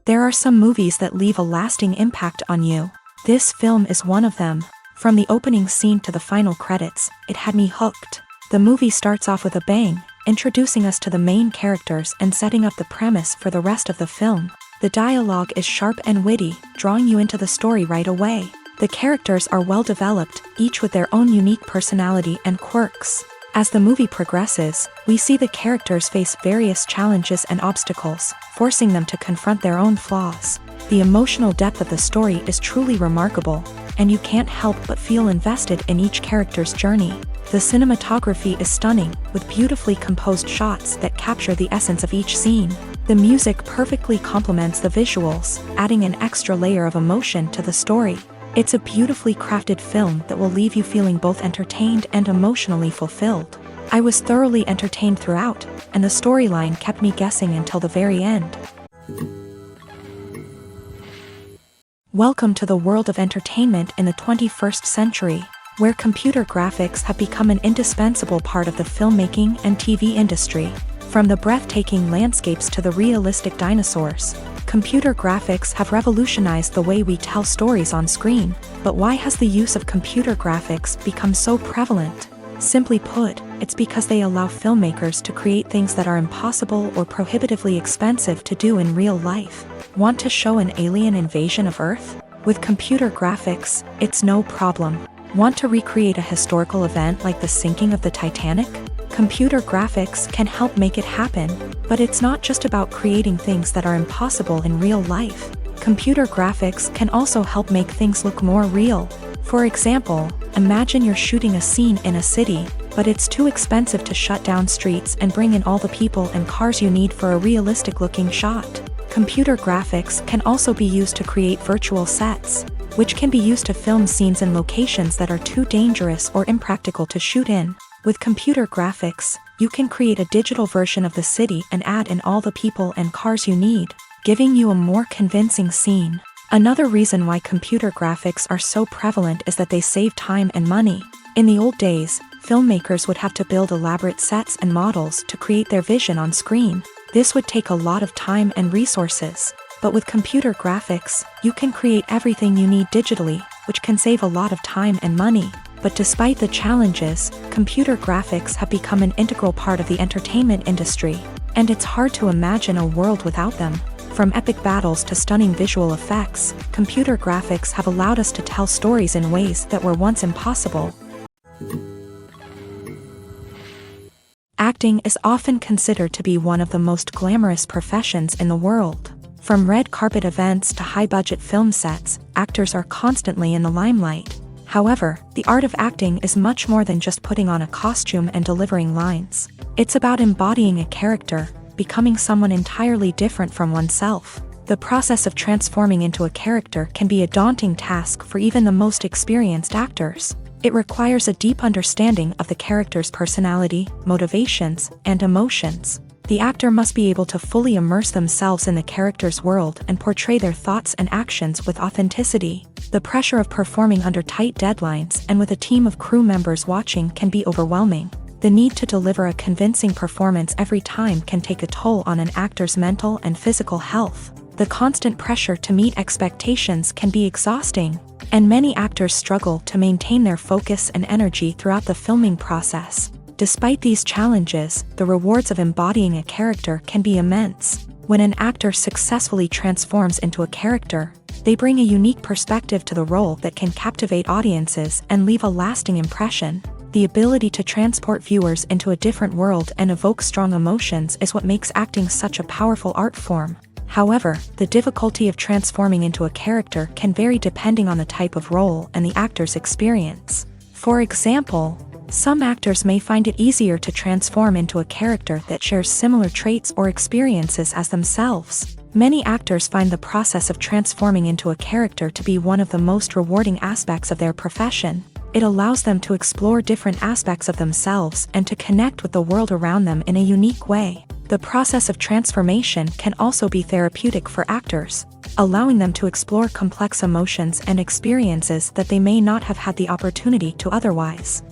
There are some movies that leave a lasting impact on you. This film is one of them. From the opening scene to the final credits, it had me hooked. The movie starts off with a bang, introducing us to the main characters and setting up the premise for the rest of the film. The dialogue is sharp and witty, drawing you into the story right away. The characters are well developed, each with their own unique personality and quirks. As the movie progresses, we see the characters face various challenges and obstacles, forcing them to confront their own flaws. The emotional depth of the story is truly remarkable, and you can't help but feel invested in each character's journey. The cinematography is stunning, with beautifully composed shots that capture the essence of each scene. The music perfectly complements the visuals, adding an extra layer of emotion to the story. It's a beautifully crafted film that will leave you feeling both entertained and emotionally fulfilled. I was thoroughly entertained throughout, and the storyline kept me guessing until the very end. Welcome to the world of entertainment in the 21st century, where computer graphics have become an indispensable part of the filmmaking and TV industry. From the breathtaking landscapes to the realistic dinosaurs, computer graphics have revolutionized the way we tell stories on screen. But why has the use of computer graphics become so prevalent? Simply put, it's because they allow filmmakers to create things that are impossible or prohibitively expensive to do in real life. Want to show an alien invasion of Earth? With computer graphics, it's no problem. Want to recreate a historical event like the sinking of the Titanic? Computer graphics can help make it happen, but it's not just about creating things that are impossible in real life. Computer graphics can also help make things look more real. For example, imagine you're shooting a scene in a city, but it's too expensive to shut down streets and bring in all the people and cars you need for a realistic-looking shot. Computer graphics can also be used to create virtual sets, which can be used to film scenes in locations that are too dangerous or impractical to shoot in. With computer graphics, you can create a digital version of the city and add in all the people and cars you need, giving you a more convincing scene. Another reason why computer graphics are so prevalent is that they save time and money. In the old days, filmmakers would have to build elaborate sets and models to create their vision on screen. This would take a lot of time and resources. But with computer graphics, you can create everything you need digitally, which can save a lot of time and money. But despite the challenges, computer graphics have become an integral part of the entertainment industry, and it's hard to imagine a world without them. From epic battles to stunning visual effects, computer graphics have allowed us to tell stories in ways that were once impossible. Acting is often considered to be one of the most glamorous professions in the world. From red carpet events to high-budget film sets, actors are constantly in the limelight. However, the art of acting is much more than just putting on a costume and delivering lines. It's about embodying a character, becoming someone entirely different from oneself. The process of transforming into a character can be a daunting task for even the most experienced actors. It requires a deep understanding of the character's personality, motivations, and emotions. The actor must be able to fully immerse themselves in the character's world and portray their thoughts and actions with authenticity. The pressure of performing under tight deadlines and with a team of crew members watching can be overwhelming. The need to deliver a convincing performance every time can take a toll on an actor's mental and physical health. The constant pressure to meet expectations can be exhausting, and many actors struggle to maintain their focus and energy throughout the filming process. Despite these challenges, the rewards of embodying a character can be immense. When an actor successfully transforms into a character, they bring a unique perspective to the role that can captivate audiences and leave a lasting impression. The ability to transport viewers into a different world and evoke strong emotions is what makes acting such a powerful art form. However, the difficulty of transforming into a character can vary depending on the type of role and the actor's experience. For example, some actors may find it easier to transform into a character that shares similar traits or experiences as themselves. Many actors find the process of transforming into a character to be one of the most rewarding aspects of their profession. It allows them to explore different aspects of themselves and to connect with the world around them in a unique way. The process of transformation can also be therapeutic for actors, allowing them to explore complex emotions and experiences that they may not have had the opportunity to otherwise.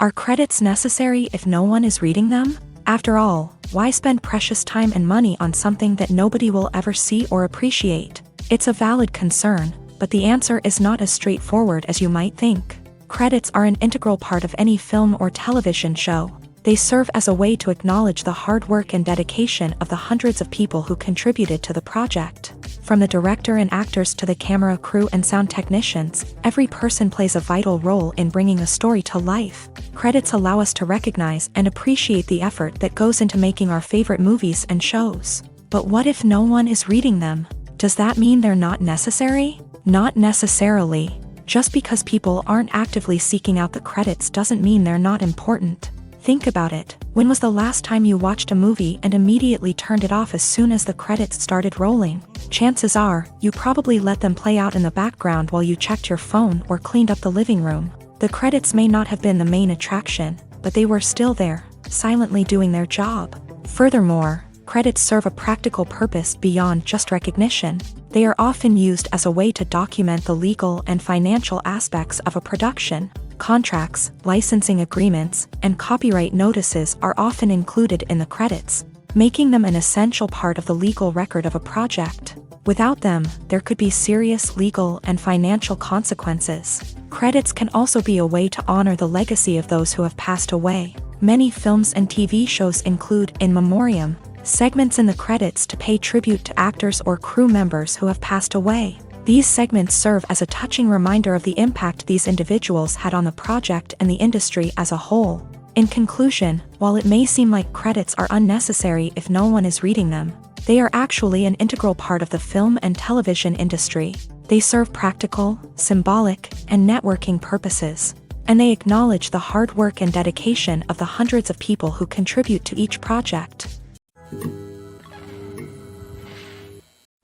Are credits necessary if no one is reading them? After all, Why spend precious time and money on something that nobody will ever see or appreciate? It's a valid concern, but the answer is not as straightforward as you might think. Credits are an integral part of any film or television show. They serve as a way to acknowledge the hard work and dedication of the hundreds of people who contributed to the project. From the director and actors to the camera crew and sound technicians, every person plays a vital role in bringing a story to life. Credits allow us to recognize and appreciate the effort that goes into making our favorite movies and shows. But what if no one is reading them? Does that mean they're not necessary? Not necessarily. Just because people aren't actively seeking out the credits doesn't mean they're not important. Think about it. When was the last time you watched a movie and immediately turned it off as soon as the credits started rolling? Chances are, you probably let them play out in the background while you checked your phone or cleaned up the living room. The credits may not have been the main attraction, but they were still there, silently doing their job. Furthermore, credits serve a practical purpose beyond just recognition. They are often used as a way to document the legal and financial aspects of a production. Contracts, licensing agreements, and copyright notices are often included in the credits, making them an essential part of the legal record of a project. Without them, there could be serious legal and financial consequences. Credits can also be a way to honor the legacy of those who have passed away. Many films and TV shows include in memoriam segments in the credits to pay tribute to actors or crew members who have passed away. These segments serve as a touching reminder of the impact these individuals had on the project and the industry as a whole. In conclusion, while it may seem like credits are unnecessary if no one is reading them, they are actually an integral part of the film and television industry. They serve practical, symbolic, and networking purposes, and they acknowledge the hard work and dedication of the hundreds of people who contribute to each project.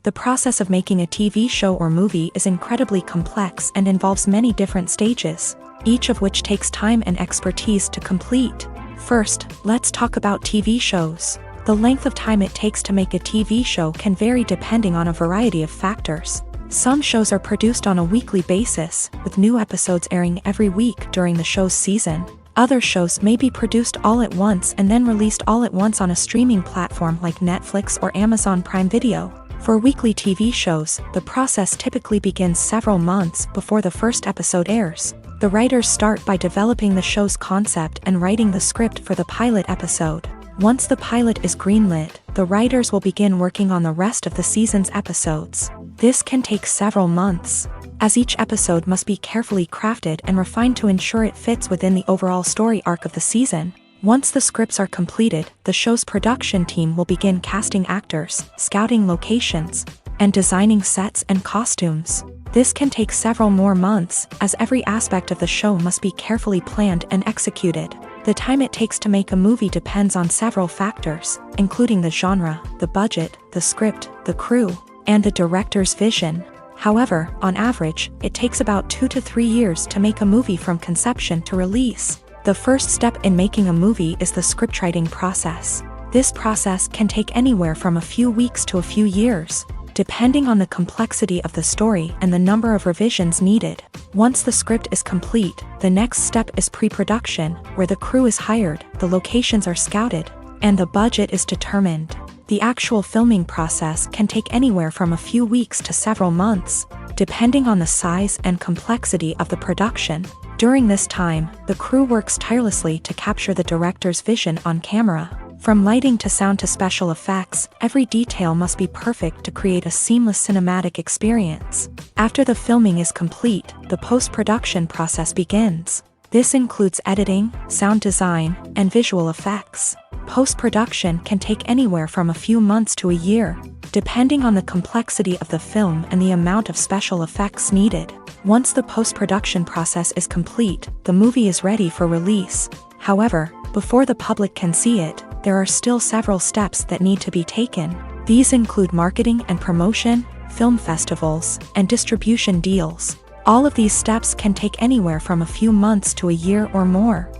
The process of making a TV show or movie is incredibly complex and involves many different stages, each of which takes time and expertise to complete. First, let's talk about TV shows. The length of time it takes to make a TV show can vary depending on a variety of factors. Some shows are produced on a weekly basis, with new episodes airing every week during the show's season. Other shows may be produced all at once and then released all at once on a streaming platform like Netflix or Amazon Prime Video. For weekly TV shows, the process typically begins several months before the first episode airs. The writers start by developing the show's concept and writing the script for the pilot episode. Once the pilot is greenlit, the writers will begin working on the rest of the season's episodes. This can take several months, as each episode must be carefully crafted and refined to ensure it fits within the overall story arc of the season. Once the scripts are completed, the show's production team will begin casting actors, scouting locations, and designing sets and costumes. This can take several more months, as every aspect of the show must be carefully planned and executed. The time it takes to make a movie depends on several factors, including the genre, the budget, the script, the crew, and the director's vision. However, on average, it takes about 2 to 3 years to make a movie from conception to release. The first step in making a movie is the scriptwriting process. This process can take anywhere from a few weeks to a few years, depending on the complexity of the story and the number of revisions needed. Once the script is complete, the next step is pre-production, where the crew is hired, the locations are scouted, and the budget is determined. The actual filming process can take anywhere from a few weeks to several months, depending on the size and complexity of the production. During this time, the crew works tirelessly to capture the director's vision on camera. From lighting to sound to special effects, every detail must be perfect to create a seamless cinematic experience. After the filming is complete, the post-production process begins. This includes editing, sound design, and visual effects. Post-production can take anywhere from a few months to a year, depending on the complexity of the film and the amount of special effects needed. Once the post-production process is complete, the movie is ready for release. However, before the public can see it, there are still several steps that need to be taken. These include marketing and promotion, film festivals, and distribution deals. All of these steps can take anywhere from a few months to a year or more.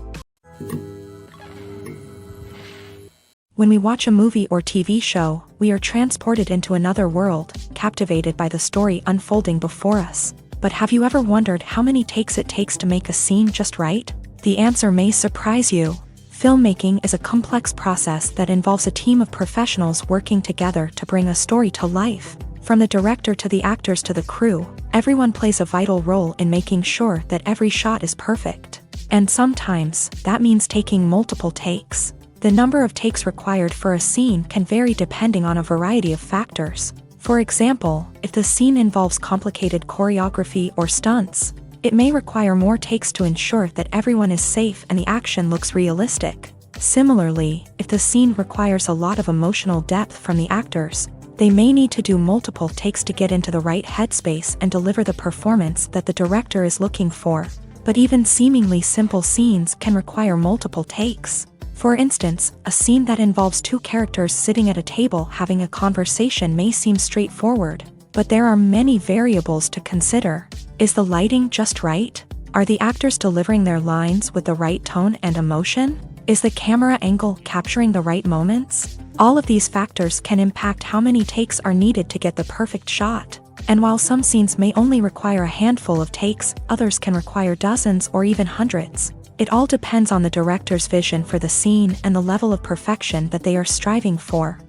When we watch a movie or TV show, we are transported into another world, captivated by the story unfolding before us. But have you ever wondered how many takes it takes to make a scene just right? The answer may surprise you. Filmmaking is a complex process that involves a team of professionals working together to bring a story to life. From the director to the actors to the crew, everyone plays a vital role in making sure that every shot is perfect. And sometimes, that means taking multiple takes. The number of takes required for a scene can vary depending on a variety of factors. For example, if the scene involves complicated choreography or stunts, it may require more takes to ensure that everyone is safe and the action looks realistic. Similarly, if the scene requires a lot of emotional depth from the actors, they may need to do multiple takes to get into the right headspace and deliver the performance that the director is looking for. But even seemingly simple scenes can require multiple takes. For instance, a scene that involves two characters sitting at a table having a conversation may seem straightforward, but there are many variables to consider. Is the lighting just right? Are the actors delivering their lines with the right tone and emotion? Is the camera angle capturing the right moments? All of these factors can impact how many takes are needed to get the perfect shot. And while some scenes may only require a handful of takes, others can require dozens or even hundreds. It all depends on the director's vision for the scene and the level of perfection that they are striving for.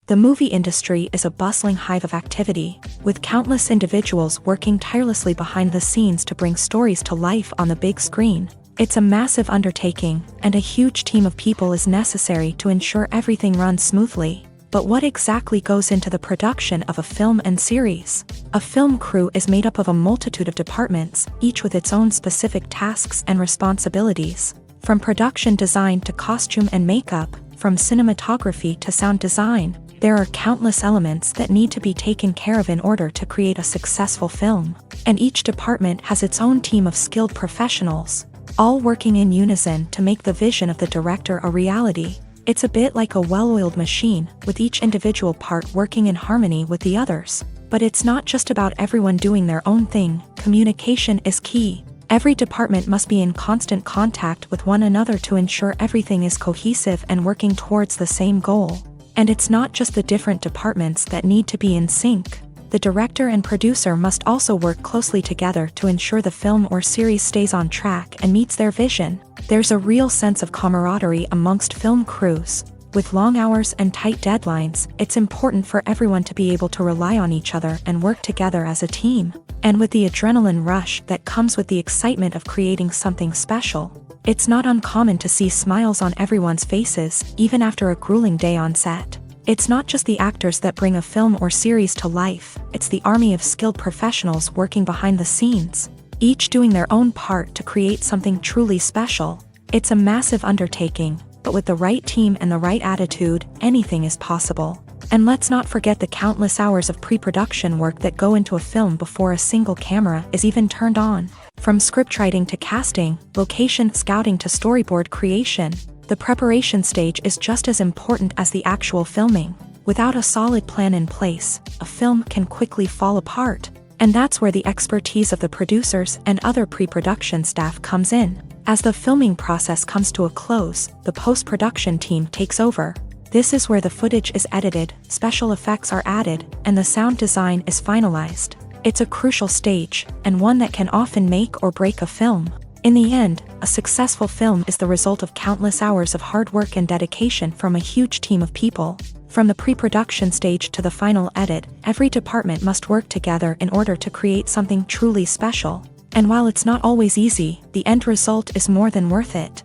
The movie industry is a bustling hive of activity, with countless individuals working tirelessly behind the scenes to bring stories to life on the big screen. It's a massive undertaking, and a huge team of people is necessary to ensure everything runs smoothly. But what exactly goes into the production of a film and series? A film crew is made up of a multitude of departments, each with its own specific tasks and responsibilities. From production design to costume and makeup, from cinematography to sound design, there are countless elements that need to be taken care of in order to create a successful film. And each department has its own team of skilled professionals, all working in unison to make the vision of the director a reality. It's a bit like a well-oiled machine, with each individual part working in harmony with the others. But it's not just about everyone doing their own thing. Communication is key. Every department must be in constant contact with one another to ensure everything is cohesive and working towards the same goal. And it's not just the different departments that need to be in sync. The director and producer must also work closely together to ensure the film or series stays on track and meets their vision. There's a real sense of camaraderie amongst film crews. With long hours and tight deadlines, it's important for everyone to be able to rely on each other and work together as a team. And with the adrenaline rush that comes with the excitement of creating something special, it's not uncommon to see smiles on everyone's faces, even after a grueling day on set. It's not just the actors that bring a film or series to life, it's the army of skilled professionals working behind the scenes, each doing their own part to create something truly special. It's a massive undertaking, but with the right team and the right attitude, anything is possible. And let's not forget the countless hours of pre-production work that go into a film before a single camera is even turned on. From scriptwriting to casting, location scouting to storyboard creation, the preparation stage is just as important as the actual filming. Without a solid plan in place, a film can quickly fall apart. And that's where the expertise of the producers and other pre-production staff comes in. As the filming process comes to a close, the post-production team takes over. This is where the footage is edited, special effects are added, and the sound design is finalized. It's a crucial stage, and one that can often make or break a film. In the end, a successful film is the result of countless hours of hard work and dedication from a huge team of people. From the pre-production stage to the final edit, every department must work together in order to create something truly special. And while it's not always easy, the end result is more than worth it.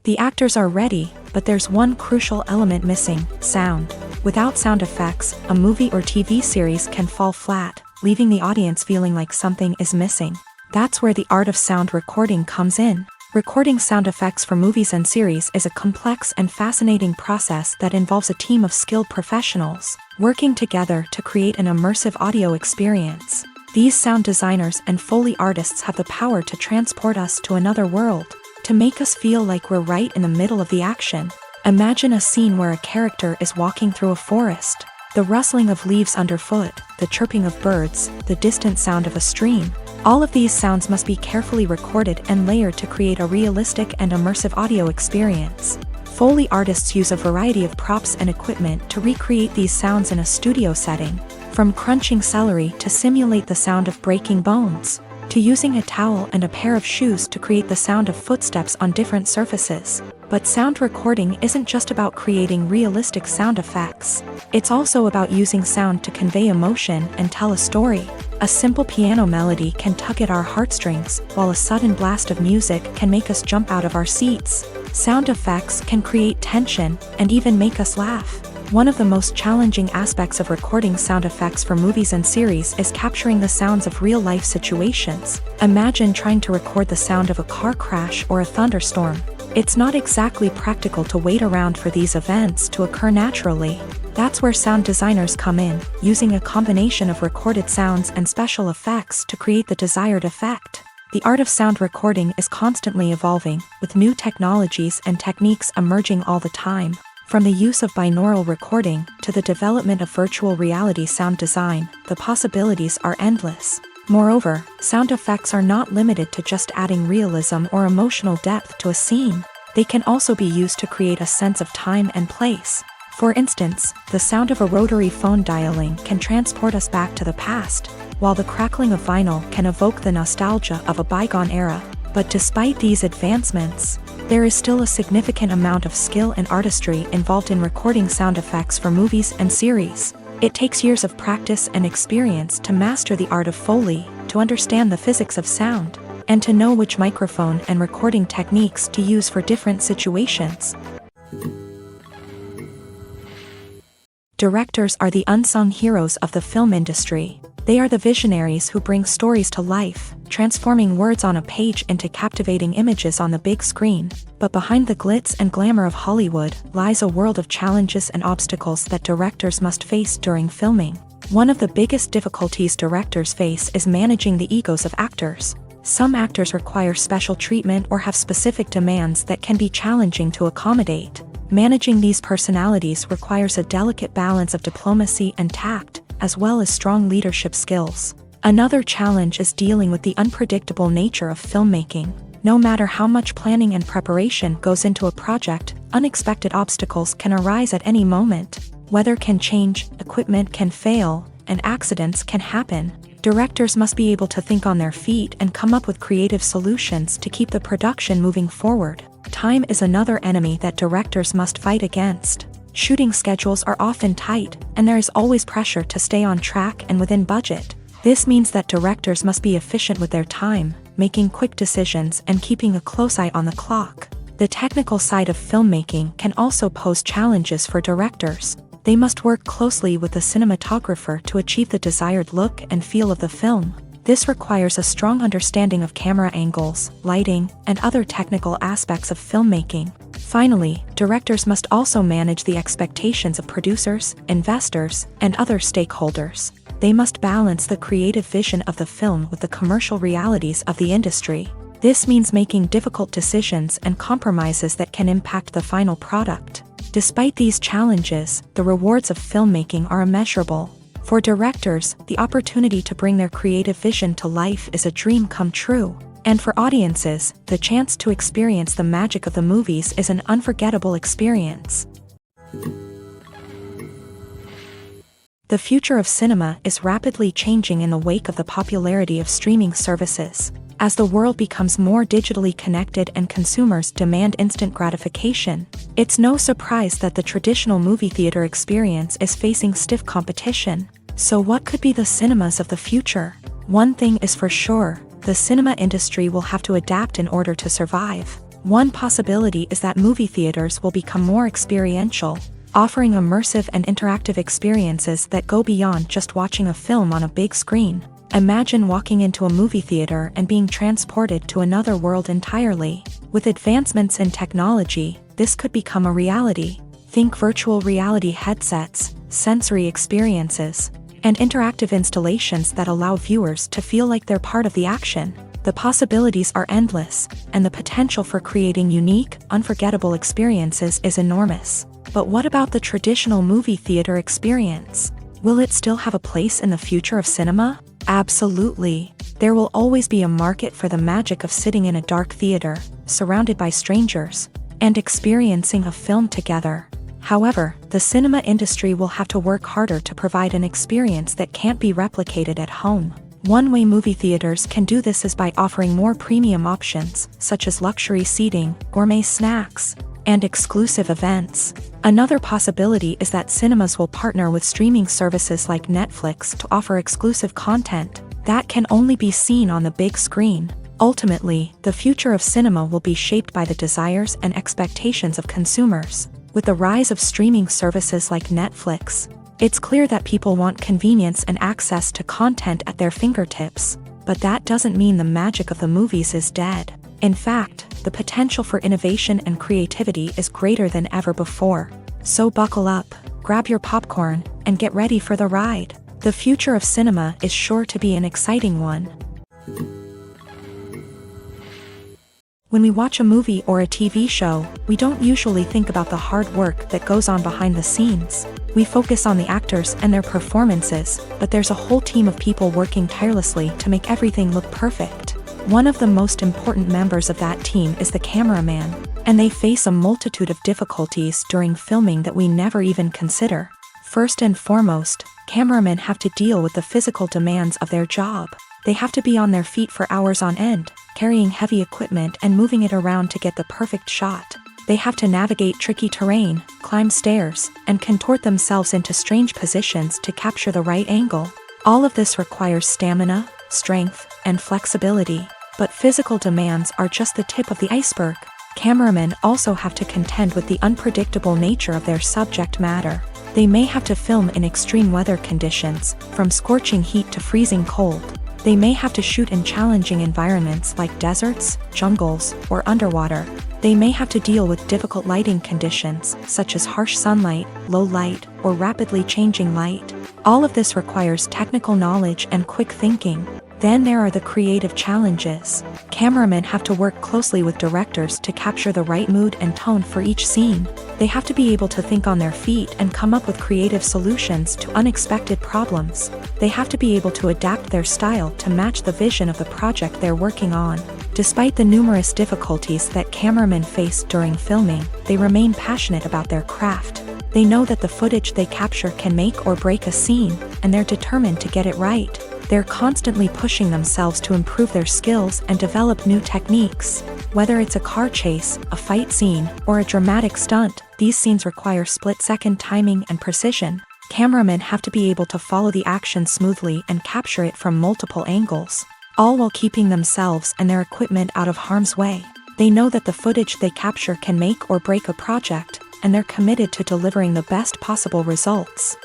The actors are ready, but there's one crucial element missing: sound. Without sound effects, a movie or TV series can fall flat, leaving the audience feeling like something is missing. That's where the art of sound recording comes in. Recording sound effects for movies and series is a complex and fascinating process that involves a team of skilled professionals working together to create an immersive audio experience. These sound designers and Foley artists have the power to transport us to another world, to make us feel like we're right in the middle of the action. Imagine a scene where a character is walking through a forest. The rustling of leaves underfoot, the chirping of birds, the distant sound of a stream. All of these sounds must be carefully recorded and layered to create a realistic and immersive audio experience. Foley artists use a variety of props and equipment to recreate these sounds in a studio setting, from crunching celery to simulate the sound of breaking bones. to using a towel and a pair of shoes to create the sound of footsteps on different surfaces. But sound recording isn't just about creating realistic sound effects. It's also about using sound to convey emotion and tell a story. A simple piano melody can tug at our heartstrings, while a sudden blast of music can make us jump out of our seats. Sound effects can create tension and even make us laugh. One of the most challenging aspects of recording sound effects for movies and series is capturing the sounds of real-life situations. Imagine trying to record the sound of a car crash or a thunderstorm. It's not exactly practical to wait around for these events to occur naturally. That's where sound designers come in, using a combination of recorded sounds and special effects to create the desired effect. The art of sound recording is constantly evolving, with new technologies and techniques emerging all the time. From the use of binaural recording to the development of virtual reality sound design, the possibilities are endless. Moreover, sound effects are not limited to just adding realism or emotional depth to a scene. They can also be used to create a sense of time and place. For instance, the sound of a rotary phone dialing can transport us back to the past, while the crackling of vinyl can evoke the nostalgia of a bygone era. But despite these advancements, there is still a significant amount of skill and artistry involved in recording sound effects for movies and series. It takes years of practice and experience to master the art of Foley, to understand the physics of sound, and to know which microphone and recording techniques to use for different situations. Directors are the unsung heroes of the film industry. They are the visionaries who bring stories to life, transforming words on a page into captivating images on the big screen. But behind the glitz and glamour of Hollywood lies a world of challenges and obstacles that directors must face during filming. One of the biggest difficulties directors face is managing the egos of actors. Some actors require special treatment or have specific demands that can be challenging to accommodate. Managing these personalities requires a delicate balance of diplomacy and tact, as well as strong leadership skills. Another challenge is dealing with the unpredictable nature of filmmaking. No matter how much planning and preparation goes into a project, unexpected obstacles can arise at any moment. Weather can change, equipment can fail, and accidents can happen. Directors must be able to think on their feet and come up with creative solutions to keep the production moving forward. Time is another enemy that directors must fight against. Shooting schedules are often tight, and there is always pressure to stay on track and within budget. This means that directors must be efficient with their time, making quick decisions and keeping a close eye on the clock. The technical side of filmmaking can also pose challenges for directors. They must work closely with the cinematographer to achieve the desired look and feel of the film. This requires a strong understanding of camera angles, lighting, and other technical aspects of filmmaking. Finally, directors must also manage the expectations of producers, investors, and other stakeholders. They must balance the creative vision of the film with the commercial realities of the industry. This means making difficult decisions and compromises that can impact the final product. Despite these challenges, the rewards of filmmaking are immeasurable. For directors, the opportunity to bring their creative vision to life is a dream come true. And for audiences, the chance to experience the magic of the movies is an unforgettable experience. The future of cinema is rapidly changing in the wake of the popularity of streaming services. As the world becomes more digitally connected and consumers demand instant gratification, it's no surprise that the traditional movie theater experience is facing stiff competition. So what could be the cinemas of the future? One thing is for sure, the cinema industry will have to adapt in order to survive. One possibility is that movie theaters will become more experiential, offering immersive and interactive experiences that go beyond just watching a film on a big screen. Imagine walking into a movie theater and being transported to another world entirely. With advancements in technology, this could become a reality. Think virtual reality headsets, sensory experiences, and interactive installations that allow viewers to feel like they're part of the action. The possibilities are endless, and the potential for creating unique, unforgettable experiences is enormous. But what about the traditional movie theater experience? Will it still have a place in the future of cinema? Absolutely. There will always be a market for the magic of sitting in a dark theater, surrounded by strangers, and experiencing a film together. However, the cinema industry will have to work harder to provide an experience that can't be replicated at home. One way movie theaters can do this is by offering more premium options, such as luxury seating, gourmet snacks, and exclusive events. Another possibility is that cinemas will partner with streaming services like Netflix to offer exclusive content that can only be seen on the big screen. Ultimately, the future of cinema will be shaped by the desires and expectations of consumers. With the rise of streaming services like Netflix, it's clear that people want convenience and access to content at their fingertips. But that doesn't mean the magic of the movies is dead. In fact, the potential for innovation and creativity is greater than ever before. So buckle up, grab your popcorn, and get ready for the ride. The future of cinema is sure to be an exciting one. When we watch a movie or a TV show, we don't usually think about the hard work that goes on behind the scenes. We focus on the actors and their performances, but there's a whole team of people working tirelessly to make everything look perfect. One of the most important members of that team is the cameraman, and they face a multitude of difficulties during filming that we never even consider. First and foremost, cameramen have to deal with the physical demands of their job. They have to be on their feet for hours on end, carrying heavy equipment and moving it around to get the perfect shot. They have to navigate tricky terrain, climb stairs, and contort themselves into strange positions to capture the right angle. All of this requires stamina, strength, and flexibility. But physical demands are just the tip of the iceberg. Cameramen also have to contend with the unpredictable nature of their subject matter. They may have to film in extreme weather conditions, from scorching heat to freezing cold. They may have to shoot in challenging environments like deserts, jungles, or underwater. They may have to deal with difficult lighting conditions, such as harsh sunlight, low light, or rapidly changing light. All of this requires technical knowledge and quick thinking. Then there are the creative challenges. Cameramen have to work closely with directors to capture the right mood and tone for each scene. They have to be able to think on their feet and come up with creative solutions to unexpected problems. They have to be able to adapt their style to match the vision of the project they're working on. Despite the numerous difficulties that cameramen face during filming, they remain passionate about their craft. They know that the footage they capture can make or break a scene, and they're determined to get it right. They're constantly pushing themselves to improve their skills and develop new techniques. Whether it's a car chase, a fight scene, or a dramatic stunt, these scenes require split-second timing and precision. Cameramen have to be able to follow the action smoothly and capture it from multiple angles, all while keeping themselves and their equipment out of harm's way. They know that the footage they capture can make or break a project, and they're committed to delivering the best possible results.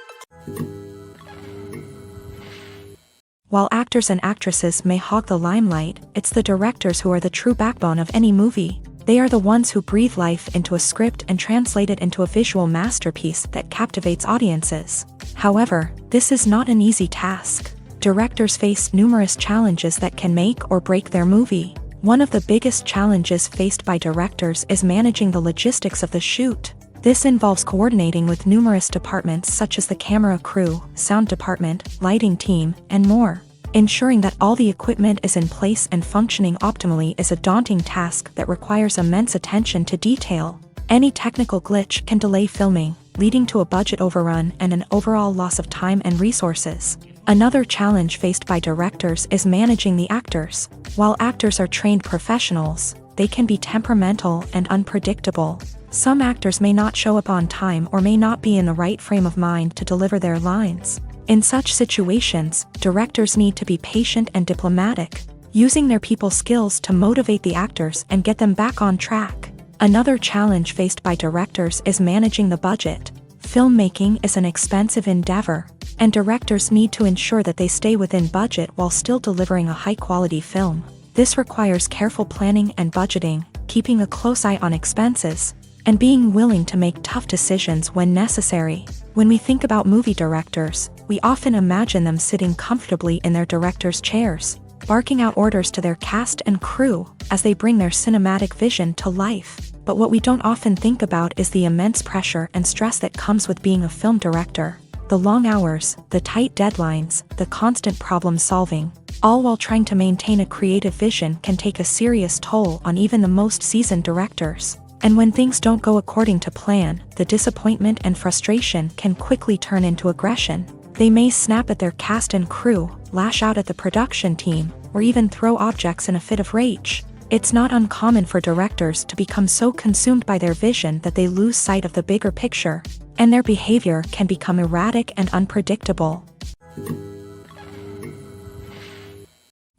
While actors and actresses may hog the limelight, it's the directors who are the true backbone of any movie. They are the ones who breathe life into a script and translate it into a visual masterpiece that captivates audiences. However, this is not an easy task. Directors face numerous challenges that can make or break their movie. One of the biggest challenges faced by directors is managing the logistics of the shoot. This involves coordinating with numerous departments such as the camera crew, sound department, lighting team, and more. Ensuring that all the equipment is in place and functioning optimally is a daunting task that requires immense attention to detail. Any technical glitch can delay filming, leading to a budget overrun and an overall loss of time and resources. Another challenge faced by directors is managing the actors. While actors are trained professionals, they can be temperamental and unpredictable. Some actors may not show up on time or may not be in the right frame of mind to deliver their lines. In such situations, directors need to be patient and diplomatic, using their people skills to motivate the actors and get them back on track. Another challenge faced by directors is managing the budget. Filmmaking is an expensive endeavor, and directors need to ensure that they stay within budget while still delivering a high-quality film. This requires careful planning and budgeting, keeping a close eye on expenses, and being willing to make tough decisions when necessary. When we think about movie directors, we often imagine them sitting comfortably in their director's chairs, barking out orders to their cast and crew as they bring their cinematic vision to life. But what we don't often think about is the immense pressure and stress that comes with being a film director. The long hours, the tight deadlines, the constant problem solving, all while trying to maintain a creative vision can take a serious toll on even the most seasoned directors. And when things don't go according to plan, the disappointment and frustration can quickly turn into aggression. They may snap at their cast and crew, lash out at the production team, or even throw objects in a fit of rage. It's not uncommon for directors to become so consumed by their vision that they lose sight of the bigger picture, and their behavior can become erratic and unpredictable.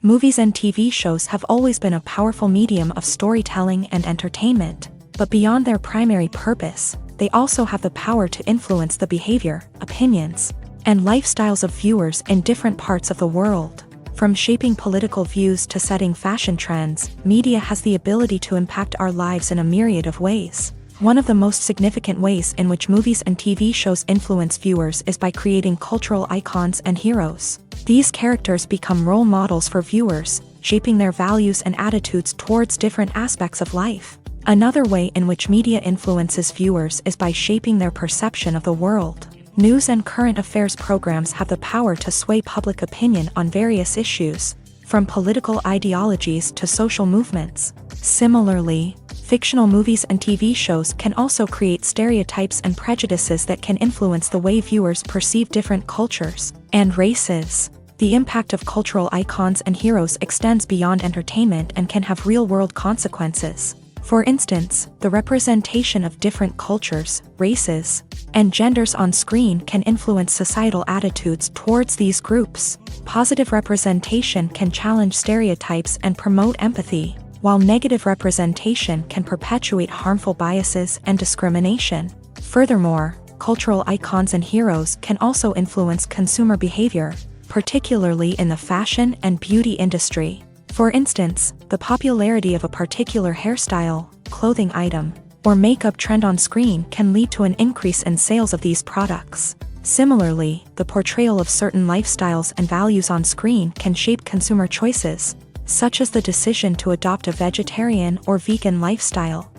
Movies and TV shows have always been a powerful medium of storytelling and entertainment, but beyond their primary purpose, they also have the power to influence the behavior, opinions, and lifestyles of viewers in different parts of the world. From shaping political views to setting fashion trends, media has the ability to impact our lives in a myriad of ways. One of the most significant ways in which movies and TV shows influence viewers is by creating cultural icons and heroes. These characters become role models for viewers, shaping their values and attitudes towards different aspects of life. Another way in which media influences viewers is by shaping their perception of the world. News and current affairs programs have the power to sway public opinion on various issues, from political ideologies to social movements. Similarly, fictional movies and TV shows can also create stereotypes and prejudices that can influence the way viewers perceive different cultures and races. The impact of cultural icons and heroes extends beyond entertainment and can have real-world consequences. For instance, the representation of different cultures, races, and genders on screen can influence societal attitudes towards these groups. Positive representation can challenge stereotypes and promote empathy, while negative representation can perpetuate harmful biases and discrimination. Furthermore, cultural icons and heroes can also influence consumer behavior, particularly in the fashion and beauty industry. For instance, the popularity of a particular hairstyle, clothing item, or makeup trend on screen can lead to an increase in sales of these products. Similarly, the portrayal of certain lifestyles and values on screen can shape consumer choices, such as the decision to adopt a vegetarian or vegan lifestyle.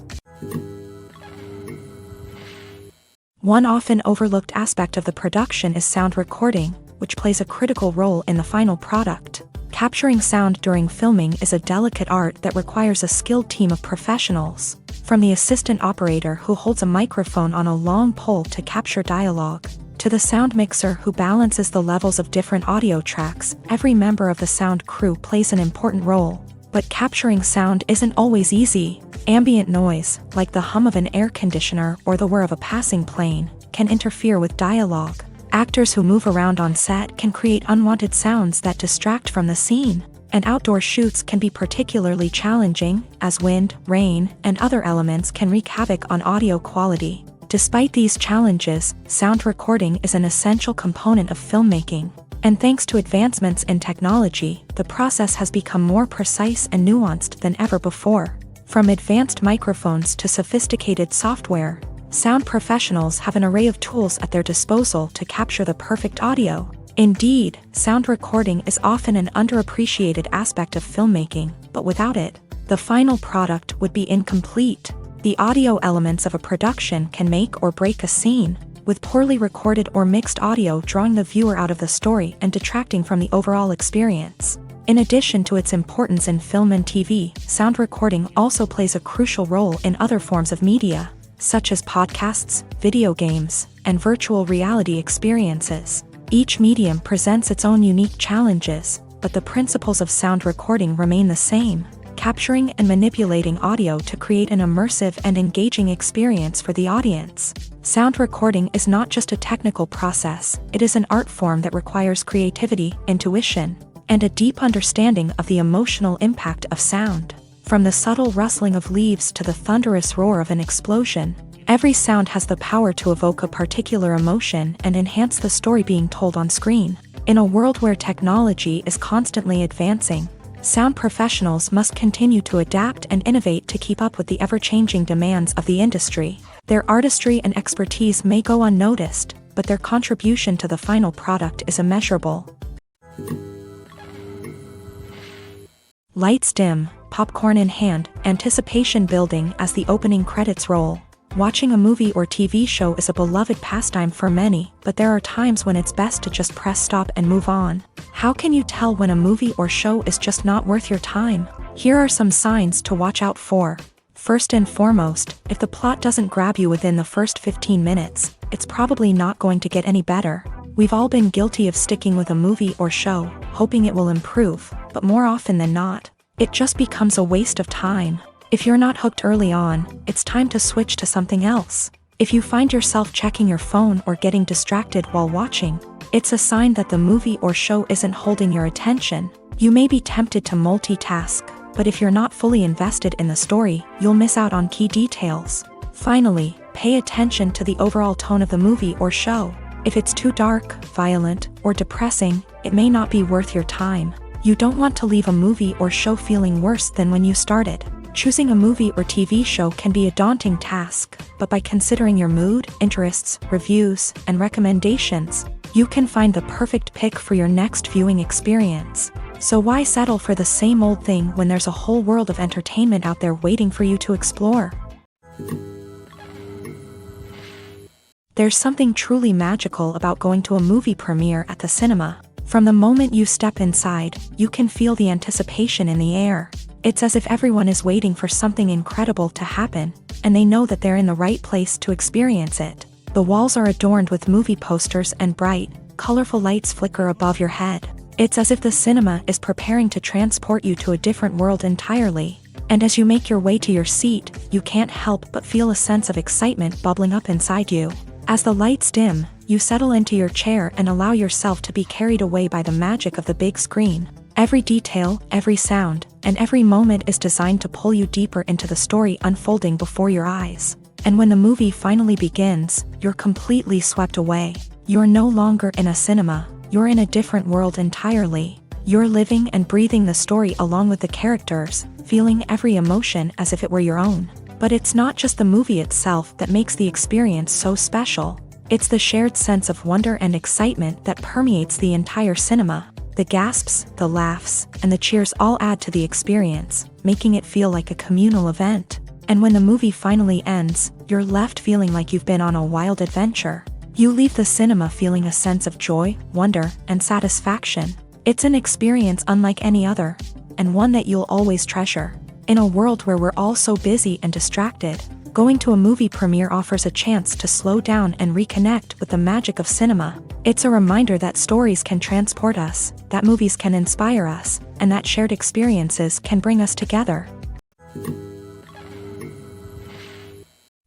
One often overlooked aspect of the production is sound recording, which plays a critical role in the final product. Capturing sound during filming is a delicate art that requires a skilled team of professionals. From the assistant operator who holds a microphone on a long pole to capture dialogue, to the sound mixer who balances the levels of different audio tracks, every member of the sound crew plays an important role. But capturing sound isn't always easy. Ambient noise, like the hum of an air conditioner or the whir of a passing plane, can interfere with dialogue. Actors who move around on set can create unwanted sounds that distract from the scene, and outdoor shoots can be particularly challenging, as wind, rain, and other elements can wreak havoc on audio quality. Despite these challenges, sound recording is an essential component of filmmaking, and thanks to advancements in technology, the process has become more precise and nuanced than ever before. From advanced microphones to sophisticated software, sound professionals have an array of tools at their disposal to capture the perfect audio. Indeed, sound recording is often an underappreciated aspect of filmmaking, but without it, the final product would be incomplete. The audio elements of a production can make or break a scene, with poorly recorded or mixed audio drawing the viewer out of the story and detracting from the overall experience. In addition to its importance in film and TV, sound recording also plays a crucial role in other forms of media, such as podcasts, video games, and virtual reality experiences. Each medium presents its own unique challenges, but the principles of sound recording remain the same: capturing and manipulating audio to create an immersive and engaging experience for the audience. Sound recording is not just a technical process, it is an art form that requires creativity, intuition, and a deep understanding of the emotional impact of sound. From the subtle rustling of leaves to the thunderous roar of an explosion, every sound has the power to evoke a particular emotion and enhance the story being told on screen. In a world where technology is constantly advancing, sound professionals must continue to adapt and innovate to keep up with the ever-changing demands of the industry. Their artistry and expertise may go unnoticed, but their contribution to the final product is immeasurable. Lights dim, popcorn in hand, anticipation building as the opening credits roll. Watching a movie or TV show is a beloved pastime for many, but there are times when it's best to just press stop and move on. How can you tell when a movie or show is just not worth your time? Here are some signs to watch out for. First and foremost, if the plot doesn't grab you within the first 15 minutes, it's probably not going to get any better. We've all been guilty of sticking with a movie or show, hoping it will improve, but more often than not, it just becomes a waste of time. If you're not hooked early on, it's time to switch to something else. If you find yourself checking your phone or getting distracted while watching, it's a sign that the movie or show isn't holding your attention. You may be tempted to multitask, but if you're not fully invested in the story, you'll miss out on key details. Finally, pay attention to the overall tone of the movie or show. If it's too dark, violent, or depressing, it may not be worth your time. You don't want to leave a movie or show feeling worse than when you started. Choosing a movie or TV show can be a daunting task, but by considering your mood, interests, reviews, and recommendations, you can find the perfect pick for your next viewing experience. So why settle for the same old thing when there's a whole world of entertainment out there waiting for you to explore? There's something truly magical about going to a movie premiere at the cinema. From the moment you step inside, you can feel the anticipation in the air. It's as if everyone is waiting for something incredible to happen, and they know that they're in the right place to experience it. The walls are adorned with movie posters and bright, colorful lights flicker above your head. It's as if the cinema is preparing to transport you to a different world entirely. And as you make your way to your seat, you can't help but feel a sense of excitement bubbling up inside you. As the lights dim, you settle into your chair and allow yourself to be carried away by the magic of the big screen. Every detail, every sound, and every moment is designed to pull you deeper into the story unfolding before your eyes. And when the movie finally begins, you're completely swept away. You're no longer in a cinema, you're in a different world entirely. You're living and breathing the story along with the characters, feeling every emotion as if it were your own. But it's not just the movie itself that makes the experience so special. It's the shared sense of wonder and excitement that permeates the entire cinema. The gasps, the laughs, and the cheers all add to the experience, making it feel like a communal event. And when the movie finally ends, you're left feeling like you've been on a wild adventure. You leave the cinema feeling a sense of joy, wonder, and satisfaction. It's an experience unlike any other, and one that you'll always treasure. In a world where we're all so busy and distracted, going to a movie premiere offers a chance to slow down and reconnect with the magic of cinema. It's a reminder that stories can transport us, that movies can inspire us, and that shared experiences can bring us together.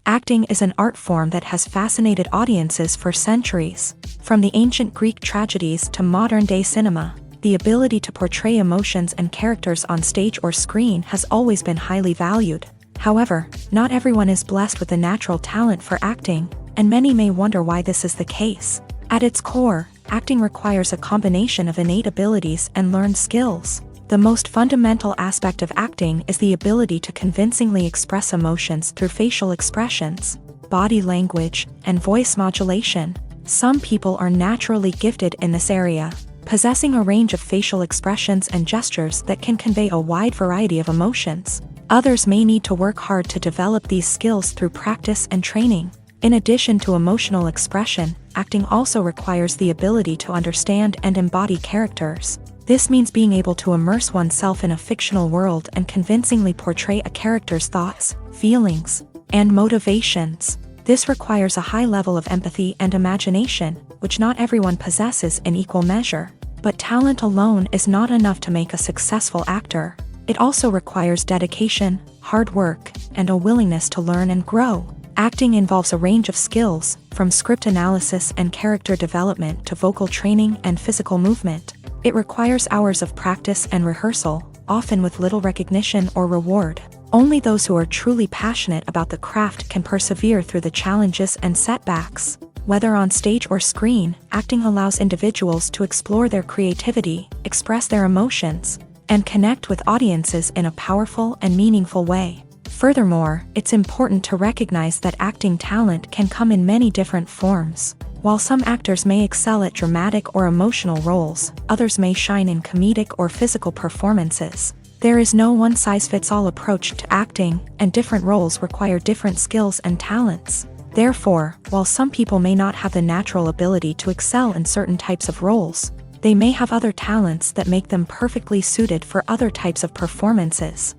Acting is an art form that has fascinated audiences for centuries. From the ancient Greek tragedies to modern-day cinema, the ability to portray emotions and characters on stage or screen has always been highly valued. However, not everyone is blessed with a natural talent for acting, and many may wonder why this is the case. At its core, acting requires a combination of innate abilities and learned skills. The most fundamental aspect of acting is the ability to convincingly express emotions through facial expressions, body language, and voice modulation. Some people are naturally gifted in this area, possessing a range of facial expressions and gestures that can convey a wide variety of emotions. Others may need to work hard to develop these skills through practice and training. In addition to emotional expression, acting also requires the ability to understand and embody characters. This means being able to immerse oneself in a fictional world and convincingly portray a character's thoughts, feelings, and motivations. This requires a high level of empathy and imagination, which not everyone possesses in equal measure. But talent alone is not enough to make a successful actor. It also requires dedication, hard work, and a willingness to learn and grow. Acting involves a range of skills, from script analysis and character development to vocal training and physical movement. It requires hours of practice and rehearsal, often with little recognition or reward. Only those who are truly passionate about the craft can persevere through the challenges and setbacks. Whether on stage or screen, acting allows individuals to explore their creativity, express their emotions, and connect with audiences in a powerful and meaningful way. Furthermore, it's important to recognize that acting talent can come in many different forms. While some actors may excel at dramatic or emotional roles, others may shine in comedic or physical performances. There is no one-size-fits-all approach to acting, and different roles require different skills and talents. Therefore, while some people may not have the natural ability to excel in certain types of roles, they may have other talents that make them perfectly suited for other types of performances.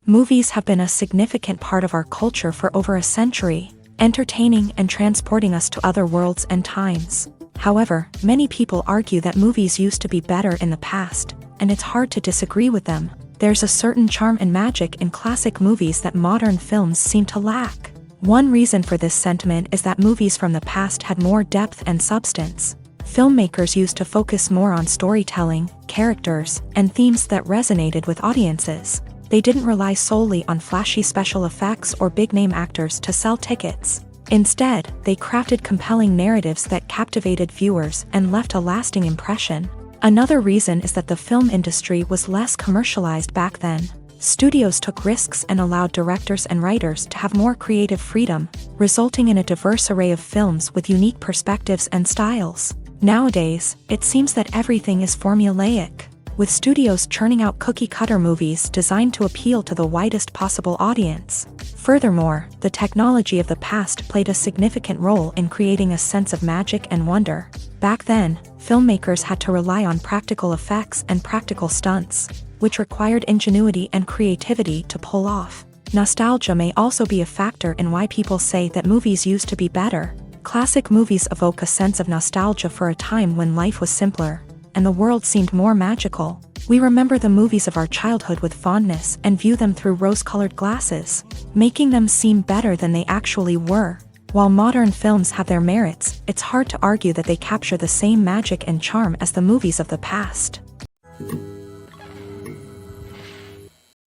Movies have been a significant part of our culture for over a century. entertaining and transporting us to other worlds and times. However, many people argue that movies used to be better in the past, and it's hard to disagree with them. There's a certain charm and magic in classic movies that modern films seem to lack. One reason for this sentiment is that movies from the past had more depth and substance. Filmmakers used to focus more on storytelling, characters, and themes that resonated with audiences. They didn't rely solely on flashy special effects or big-name actors to sell tickets. Instead, they crafted compelling narratives that captivated viewers and left a lasting impression. Another reason is that the film industry was less commercialized back then. Studios took risks and allowed directors and writers to have more creative freedom, resulting in a diverse array of films with unique perspectives and styles. Nowadays, it seems that everything is formulaic, with studios churning out cookie-cutter movies designed to appeal to the widest possible audience. Furthermore, the technology of the past played a significant role in creating a sense of magic and wonder. Back then, filmmakers had to rely on practical effects and practical stunts, which required ingenuity and creativity to pull off. Nostalgia may also be a factor in why people say that movies used to be better. Classic movies evoke a sense of nostalgia for a time when life was simpler, and the world seemed more magical. We remember the movies of our childhood with fondness and view them through rose-colored glasses, making them seem better than they actually were. While modern films have their merits, it's hard to argue that they capture the same magic and charm as the movies of the past.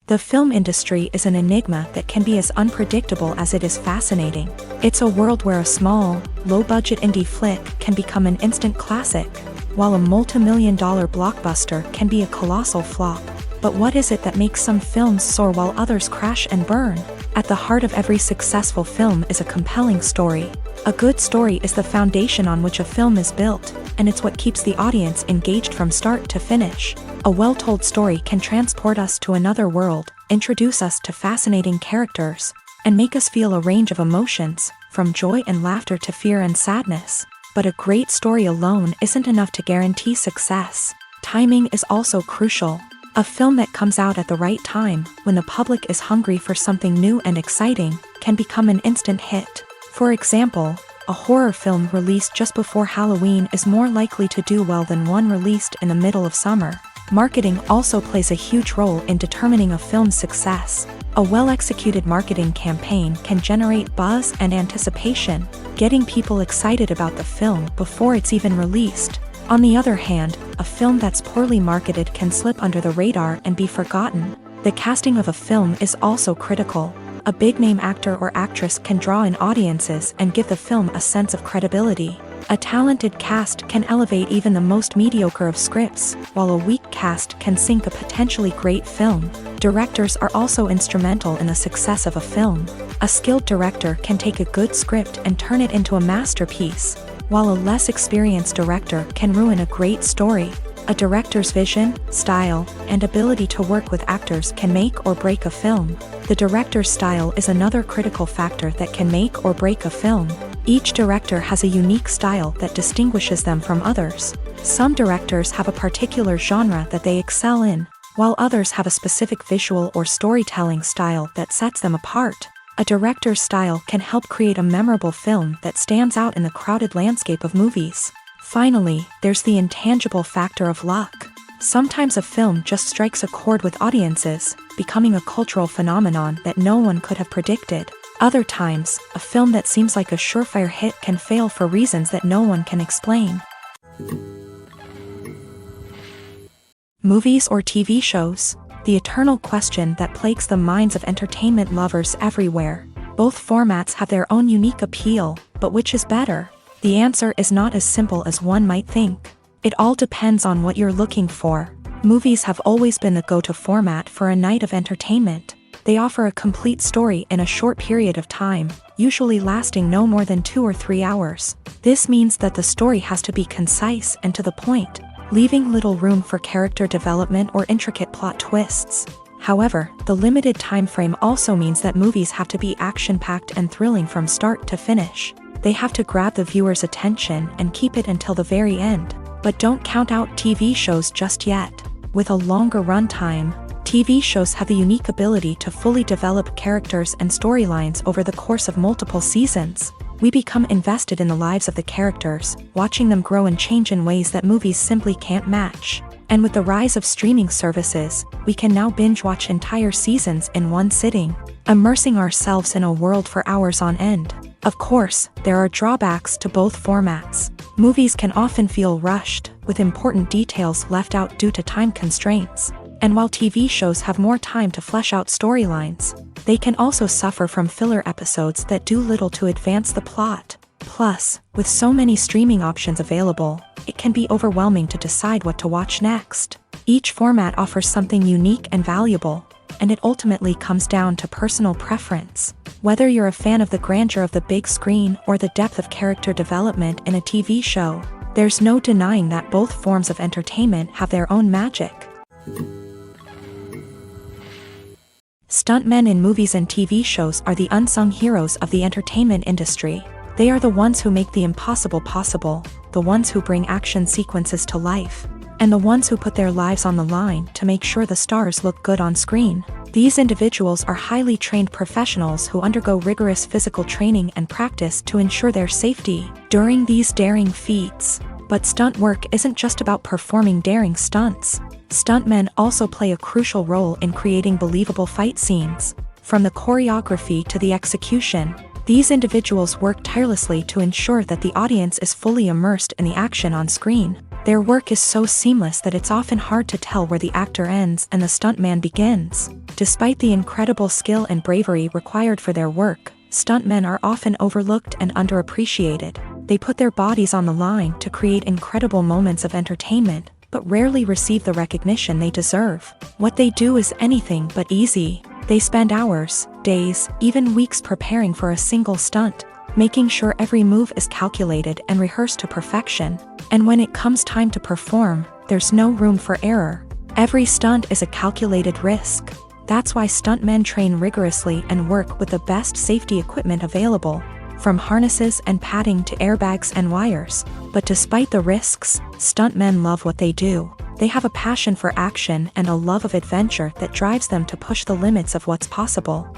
The film industry is an enigma that can be as unpredictable as it is fascinating. It's a world where a small, low-budget indie flick can become an instant classic, while a multi-million-dollar blockbuster can be a colossal flop. But what is it that makes some films soar while others crash and burn? At the heart of every successful film is a compelling story. A good story is the foundation on which a film is built, and it's what keeps the audience engaged from start to finish. A well-told story can transport us to another world, introduce us to fascinating characters, and make us feel a range of emotions, from joy and laughter to fear and sadness. But a great story alone isn't enough to guarantee success. Timing is also crucial. A film that comes out at the right time, when the public is hungry for something new and exciting, can become an instant hit. For example, a horror film released just before Halloween is more likely to do well than one released in the middle of summer. Marketing also plays a huge role in determining a film's success. A well-executed marketing campaign can generate buzz and anticipation, getting people excited about the film before it's even released. On the other hand, a film that's poorly marketed can slip under the radar and be forgotten. The casting of a film is also critical. A big-name actor or actress can draw in audiences and give the film a sense of credibility. A talented cast can elevate even the most mediocre of scripts, while a weak cast can sink a potentially great film. Directors are also instrumental in the success of a film. A skilled director can take a good script and turn it into a masterpiece, while a less experienced director can ruin a great story. A director's vision, style, and ability to work with actors can make or break a film. The director's style is another critical factor that can make or break a film. Each director has a unique style that distinguishes them from others. Some directors have a particular genre that they excel in, while others have a specific visual or storytelling style that sets them apart. A director's style can help create a memorable film that stands out in the crowded landscape of movies. Finally, there's the intangible factor of luck. Sometimes a film just strikes a chord with audiences, becoming a cultural phenomenon that no one could have predicted. Other times, a film that seems like a surefire hit can fail for reasons that no one can explain. Movies or TV shows? The eternal question that plagues the minds of entertainment lovers everywhere. Both formats have their own unique appeal, but which is better? The answer is not as simple as one might think. It all depends on what you're looking for. Movies have always been the go-to format for a night of entertainment. They offer a complete story in a short period of time, usually lasting no more than 2 or 3 hours. This means that the story has to be concise and to the point, leaving little room for character development or intricate plot twists. However, the limited time frame also means that movies have to be action-packed and thrilling from start to finish. They have to grab the viewer's attention and keep it until the very end. But don't count out TV shows just yet. With a longer runtime, TV shows have the unique ability to fully develop characters and storylines over the course of multiple seasons. We become invested in the lives of the characters, watching them grow and change in ways that movies simply can't match. And with the rise of streaming services, we can now binge-watch entire seasons in one sitting, immersing ourselves in a world for hours on end. Of course, there are drawbacks to both formats. Movies can often feel rushed, with important details left out due to time constraints. And while TV shows have more time to flesh out storylines, they can also suffer from filler episodes that do little to advance the plot. Plus, with so many streaming options available, it can be overwhelming to decide what to watch next. Each format offers something unique and valuable, and it ultimately comes down to personal preference. Whether you're a fan of the grandeur of the big screen or the depth of character development in a TV show, there's no denying that both forms of entertainment have their own magic. Stuntmen in movies and TV shows are the unsung heroes of the entertainment industry. They are the ones who make the impossible possible, the ones who bring action sequences to life, and the ones who put their lives on the line to make sure the stars look good on screen. These individuals are highly trained professionals who undergo rigorous physical training and practice to ensure their safety during these daring feats. But stunt work isn't just about performing daring stunts. Stuntmen also play a crucial role in creating believable fight scenes. From the choreography to the execution, these individuals work tirelessly to ensure that the audience is fully immersed in the action on screen. Their work is so seamless that it's often hard to tell where the actor ends and the stuntman begins. Despite the incredible skill and bravery required for their work, stuntmen are often overlooked and underappreciated. They put their bodies on the line to create incredible moments of entertainment, but rarely receive the recognition they deserve. What they do is anything but easy. They spend hours, days, even weeks preparing for a single stunt, making sure every move is calculated and rehearsed to perfection. And when it comes time to perform, there's no room for error. Every stunt is a calculated risk. That's why stuntmen train rigorously and work with the best safety equipment available, from harnesses and padding to airbags and wires. But despite the risks, stuntmen love what they do. They have a passion for action and a love of adventure that drives them to push the limits of what's possible.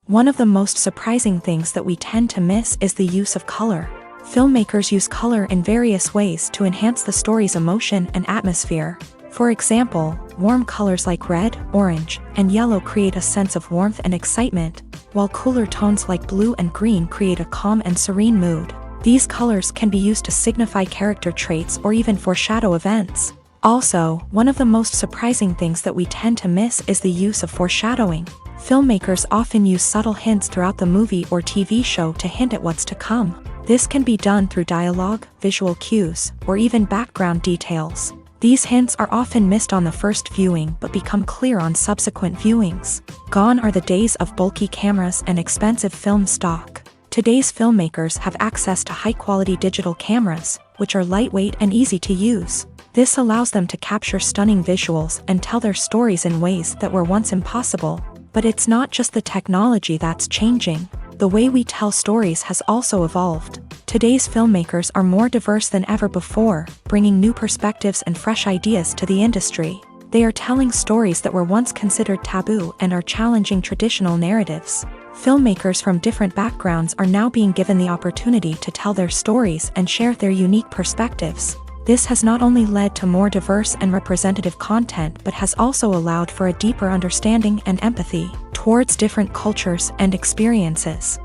One of the most surprising things that we tend to miss is the use of color. Filmmakers use color in various ways to enhance the story's emotion and atmosphere. For example, warm colors like red, orange, and yellow create a sense of warmth and excitement, while cooler tones like blue and green create a calm and serene mood. These colors can be used to signify character traits or even foreshadow events. Also, one of the most surprising things that we tend to miss is the use of foreshadowing. Filmmakers often use subtle hints throughout the movie or TV show to hint at what's to come. This can be done through dialogue, visual cues, or even background details. These hints are often missed on the first viewing but become clear on subsequent viewings. Gone are the days of bulky cameras and expensive film stock. Today's filmmakers have access to high-quality digital cameras, which are lightweight and easy to use. This allows them to capture stunning visuals and tell their stories in ways that were once impossible. But it's not just the technology that's changing. The way we tell stories has also evolved. Today's filmmakers are more diverse than ever before, bringing new perspectives and fresh ideas to the industry. They are telling stories that were once considered taboo and are challenging traditional narratives. Filmmakers from different backgrounds are now being given the opportunity to tell their stories and share their unique perspectives. This has not only led to more diverse and representative content but has also allowed for a deeper understanding and empathy towards different cultures and experiences.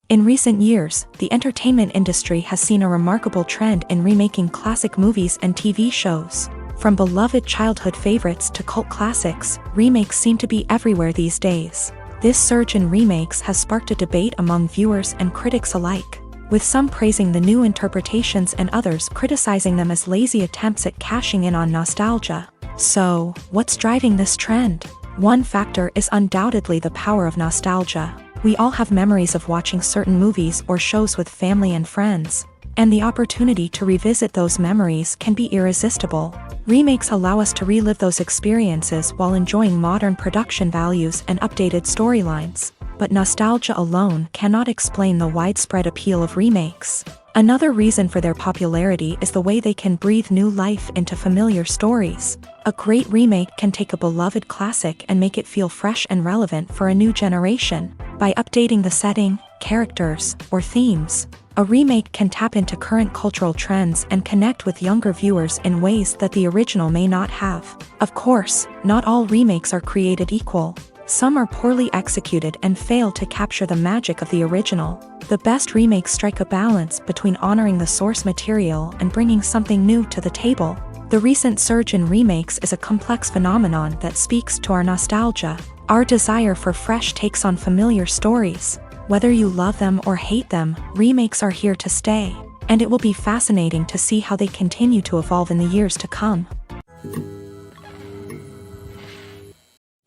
In recent years, the entertainment industry has seen a remarkable trend in remaking classic movies and TV shows. From beloved childhood favorites to cult classics, remakes seem to be everywhere these days. This surge in remakes has sparked a debate among viewers and critics alike, with some praising the new interpretations and others criticizing them as lazy attempts at cashing in on nostalgia. So, what's driving this trend? One factor is undoubtedly the power of nostalgia. We all have memories of watching certain movies or shows with family and friends, and the opportunity to revisit those memories can be irresistible. Remakes allow us to relive those experiences while enjoying modern production values and updated storylines. But nostalgia alone cannot explain the widespread appeal of remakes. Another reason for their popularity is the way they can breathe new life into familiar stories. A great remake can take a beloved classic and make it feel fresh and relevant for a new generation. By updating the setting, characters, or themes, a remake can tap into current cultural trends and connect with younger viewers in ways that the original may not have. Of course, not all remakes are created equal. Some are poorly executed and fail to capture the magic of the original. The best remakes strike a balance between honoring the source material and bringing something new to the table. The recent surge in remakes is a complex phenomenon that speaks to our nostalgia, our desire for fresh takes on familiar stories. Whether you love them or hate them, remakes are here to stay, and it will be fascinating to see how they continue to evolve in the years to come.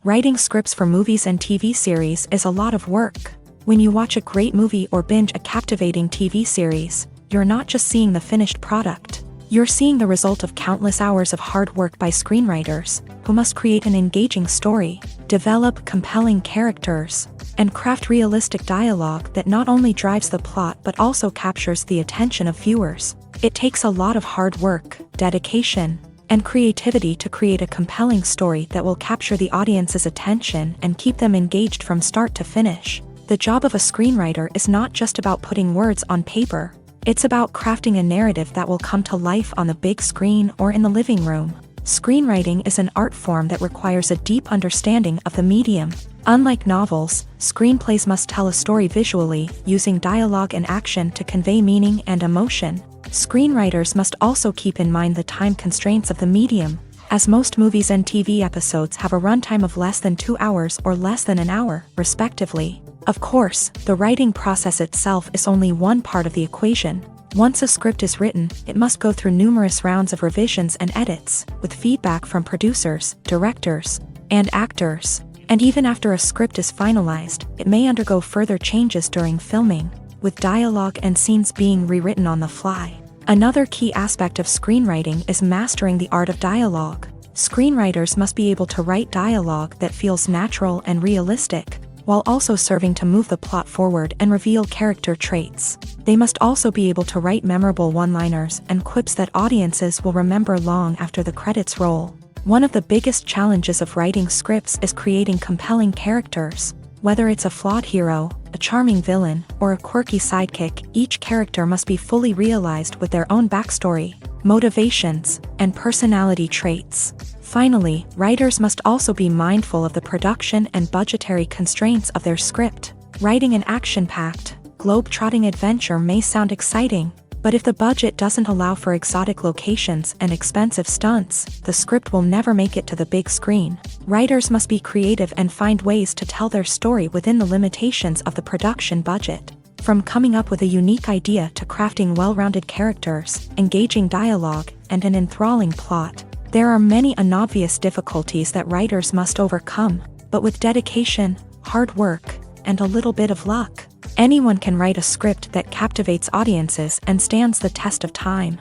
Writing scripts for movies and TV series is a lot of work. When you watch a great movie or binge a captivating TV series, you're not just seeing the finished product. You're seeing the result of countless hours of hard work by screenwriters, who must create an engaging story, develop compelling characters, and craft realistic dialogue that not only drives the plot but also captures the attention of viewers. It takes a lot of hard work, dedication, and creativity to create a compelling story that will capture the audience's attention and keep them engaged from start to finish. The job of a screenwriter is not just about putting words on paper. It's about crafting a narrative that will come to life on the big screen or in the living room. Screenwriting is an art form that requires a deep understanding of the medium. Unlike novels, screenplays must tell a story visually, using dialogue and action to convey meaning and emotion. Screenwriters must also keep in mind the time constraints of the medium, as most movies and TV episodes have a runtime of less than 2 hours or less than an hour, respectively. Of course, the writing process itself is only one part of the equation. Once a script is written, it must go through numerous rounds of revisions and edits, with feedback from producers, directors, and actors. And even after a script is finalized, it may undergo further changes during filming, with dialogue and scenes being rewritten on the fly. Another key aspect of screenwriting is mastering the art of dialogue. Screenwriters must be able to write dialogue that feels natural and realistic, while also serving to move the plot forward and reveal character traits. They must also be able to write memorable one-liners and quips that audiences will remember long after the credits roll. One of the biggest challenges of writing scripts is creating compelling characters. Whether it's a flawed hero, a charming villain, or a quirky sidekick, each character must be fully realized with their own backstory, motivations, and personality traits. Finally, writers must also be mindful of the production and budgetary constraints of their script. Writing an action-packed, globe-trotting adventure may sound exciting, but if the budget doesn't allow for exotic locations and expensive stunts, the script will never make it to the big screen. Writers must be creative and find ways to tell their story within the limitations of the production budget. From coming up with a unique idea to crafting well-rounded characters, engaging dialogue, and an enthralling plot, there are many unobvious difficulties that writers must overcome, but with dedication, hard work, and a little bit of luck, anyone can write a script that captivates audiences and stands the test of time.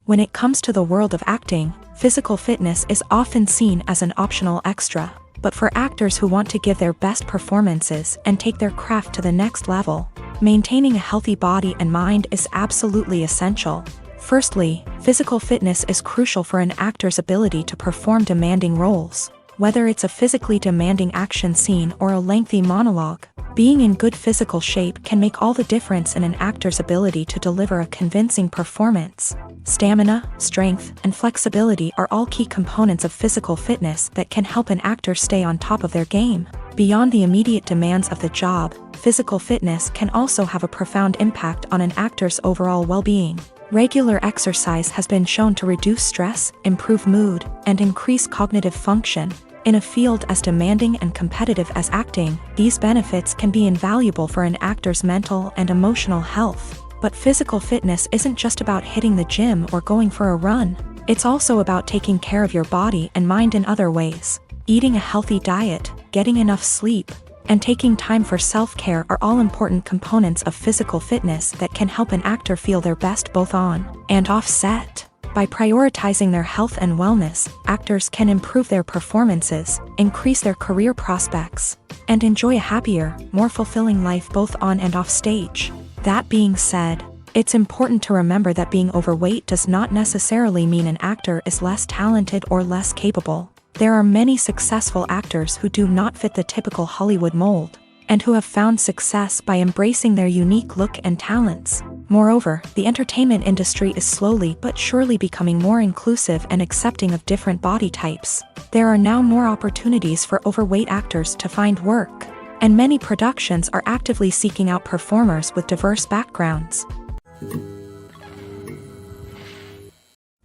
When it comes to the world of acting, physical fitness is often seen as an optional extra, but for actors who want to give their best performances and take their craft to the next level, maintaining a healthy body and mind is absolutely essential. Firstly, physical fitness is crucial for an actor's ability to perform demanding roles. Whether it's a physically demanding action scene or a lengthy monologue, being in good physical shape can make all the difference in an actor's ability to deliver a convincing performance. Stamina, strength, and flexibility are all key components of physical fitness that can help an actor stay on top of their game. Beyond the immediate demands of the job, physical fitness can also have a profound impact on an actor's overall well-being. Regular exercise has been shown to reduce stress, improve mood, and increase cognitive function. In a field as demanding and competitive as acting, these benefits can be invaluable for an actor's mental and emotional health. But physical fitness isn't just about hitting the gym or going for a run. It's also about taking care of your body and mind in other ways. Eating a healthy diet, getting enough sleep, and taking time for self-care are all important components of physical fitness that can help an actor feel their best both on and off set. By prioritizing their health and wellness, actors can improve their performances, increase their career prospects, and enjoy a happier, more fulfilling life both on and off stage. That being said, it's important to remember that being overweight does not necessarily mean an actor is less talented or less capable. There are many successful actors who do not fit the typical Hollywood mold, and who have found success by embracing their unique look and talents. Moreover, the entertainment industry is slowly but surely becoming more inclusive and accepting of different body types. There are now more opportunities for overweight actors to find work, and many productions are actively seeking out performers with diverse backgrounds.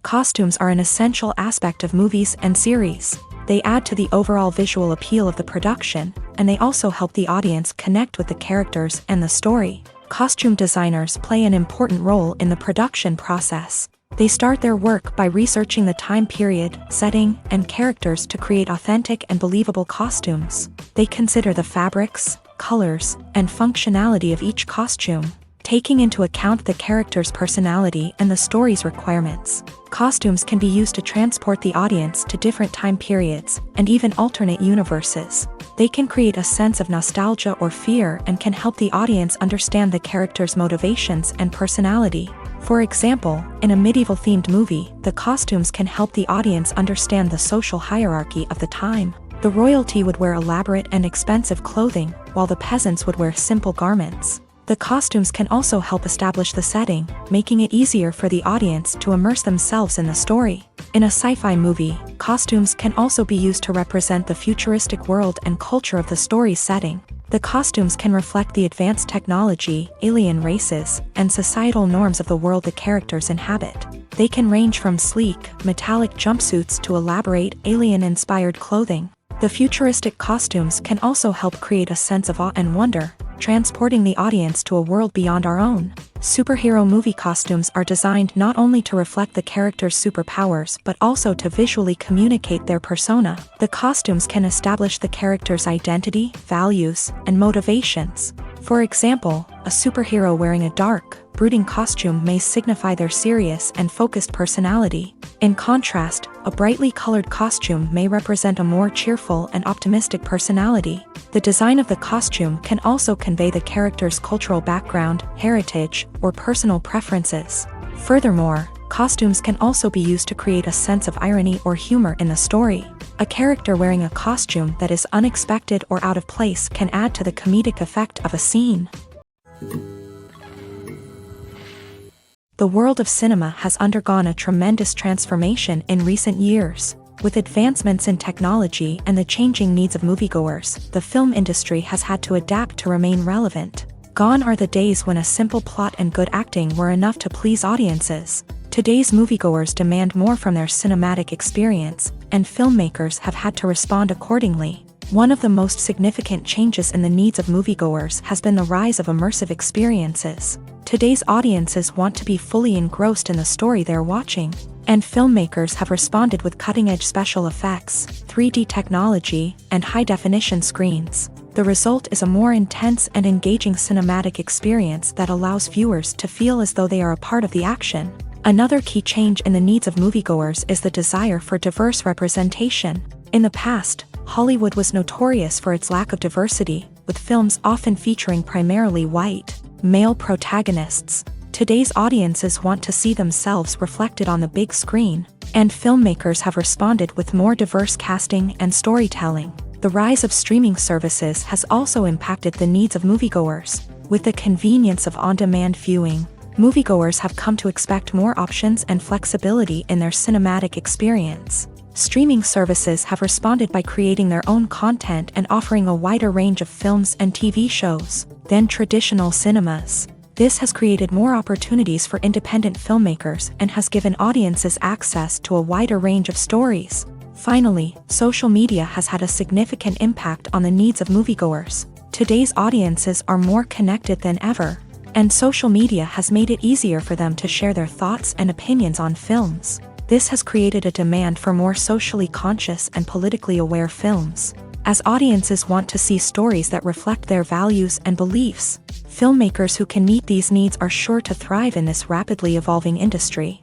Costumes are an essential aspect of movies and series. They add to the overall visual appeal of the production, and they also help the audience connect with the characters and the story. Costume designers play an important role in the production process. They start their work by researching the time period, setting, and characters to create authentic and believable costumes. They consider the fabrics, colors, and functionality of each costume, taking into account the character's personality and the story's requirements. Costumes can be used to transport the audience to different time periods, and even alternate universes. They can create a sense of nostalgia or fear and can help the audience understand the character's motivations and personality. For example, in a medieval-themed movie, the costumes can help the audience understand the social hierarchy of the time. The royalty would wear elaborate and expensive clothing, while the peasants would wear simple garments. The costumes can also help establish the setting, making it easier for the audience to immerse themselves in the story. In a sci-fi movie, costumes can also be used to represent the futuristic world and culture of the story's setting. The costumes can reflect the advanced technology, alien races, and societal norms of the world the characters inhabit. They can range from sleek, metallic jumpsuits to elaborate, alien-inspired clothing. The futuristic costumes can also help create a sense of awe and wonder, transporting the audience to a world beyond our own. Superhero movie costumes are designed not only to reflect the character's superpowers but also to visually communicate their persona. The costumes can establish the character's identity, values, and motivations. For example, a superhero wearing a dark, brooding costume may signify their serious and focused personality. In contrast, a brightly colored costume may represent a more cheerful and optimistic personality. The design of the costume can also convey the character's cultural background, heritage, or personal preferences. Furthermore, costumes can also be used to create a sense of irony or humor in the story. A character wearing a costume that is unexpected or out of place can add to the comedic effect of a scene. The world of cinema has undergone a tremendous transformation in recent years. With advancements in technology and the changing needs of moviegoers, the film industry has had to adapt to remain relevant. Gone are the days when a simple plot and good acting were enough to please audiences. Today's moviegoers demand more from their cinematic experience, and filmmakers have had to respond accordingly. One of the most significant changes in the needs of moviegoers has been the rise of immersive experiences. Today's audiences want to be fully engrossed in the story they're watching, and filmmakers have responded with cutting-edge special effects, 3D technology, and high-definition screens. The result is a more intense and engaging cinematic experience that allows viewers to feel as though they are a part of the action. Another key change in the needs of moviegoers is the desire for diverse representation. In the past, Hollywood was notorious for its lack of diversity, with films often featuring primarily white, male protagonists. Today's audiences want to see themselves reflected on the big screen, and filmmakers have responded with more diverse casting and storytelling. The rise of streaming services has also impacted the needs of moviegoers. With the convenience of on-demand viewing, moviegoers have come to expect more options and flexibility in their cinematic experience. Streaming services have responded by creating their own content and offering a wider range of films and TV shows than traditional cinemas. This has created more opportunities for independent filmmakers and has given audiences access to a wider range of stories. Finally, social media has had a significant impact on the needs of moviegoers. Today's audiences are more connected than ever, and social media has made it easier for them to share their thoughts and opinions on films. This has created a demand for more socially conscious and politically aware films. As audiences want to see stories that reflect their values and beliefs, filmmakers who can meet these needs are sure to thrive in this rapidly evolving industry.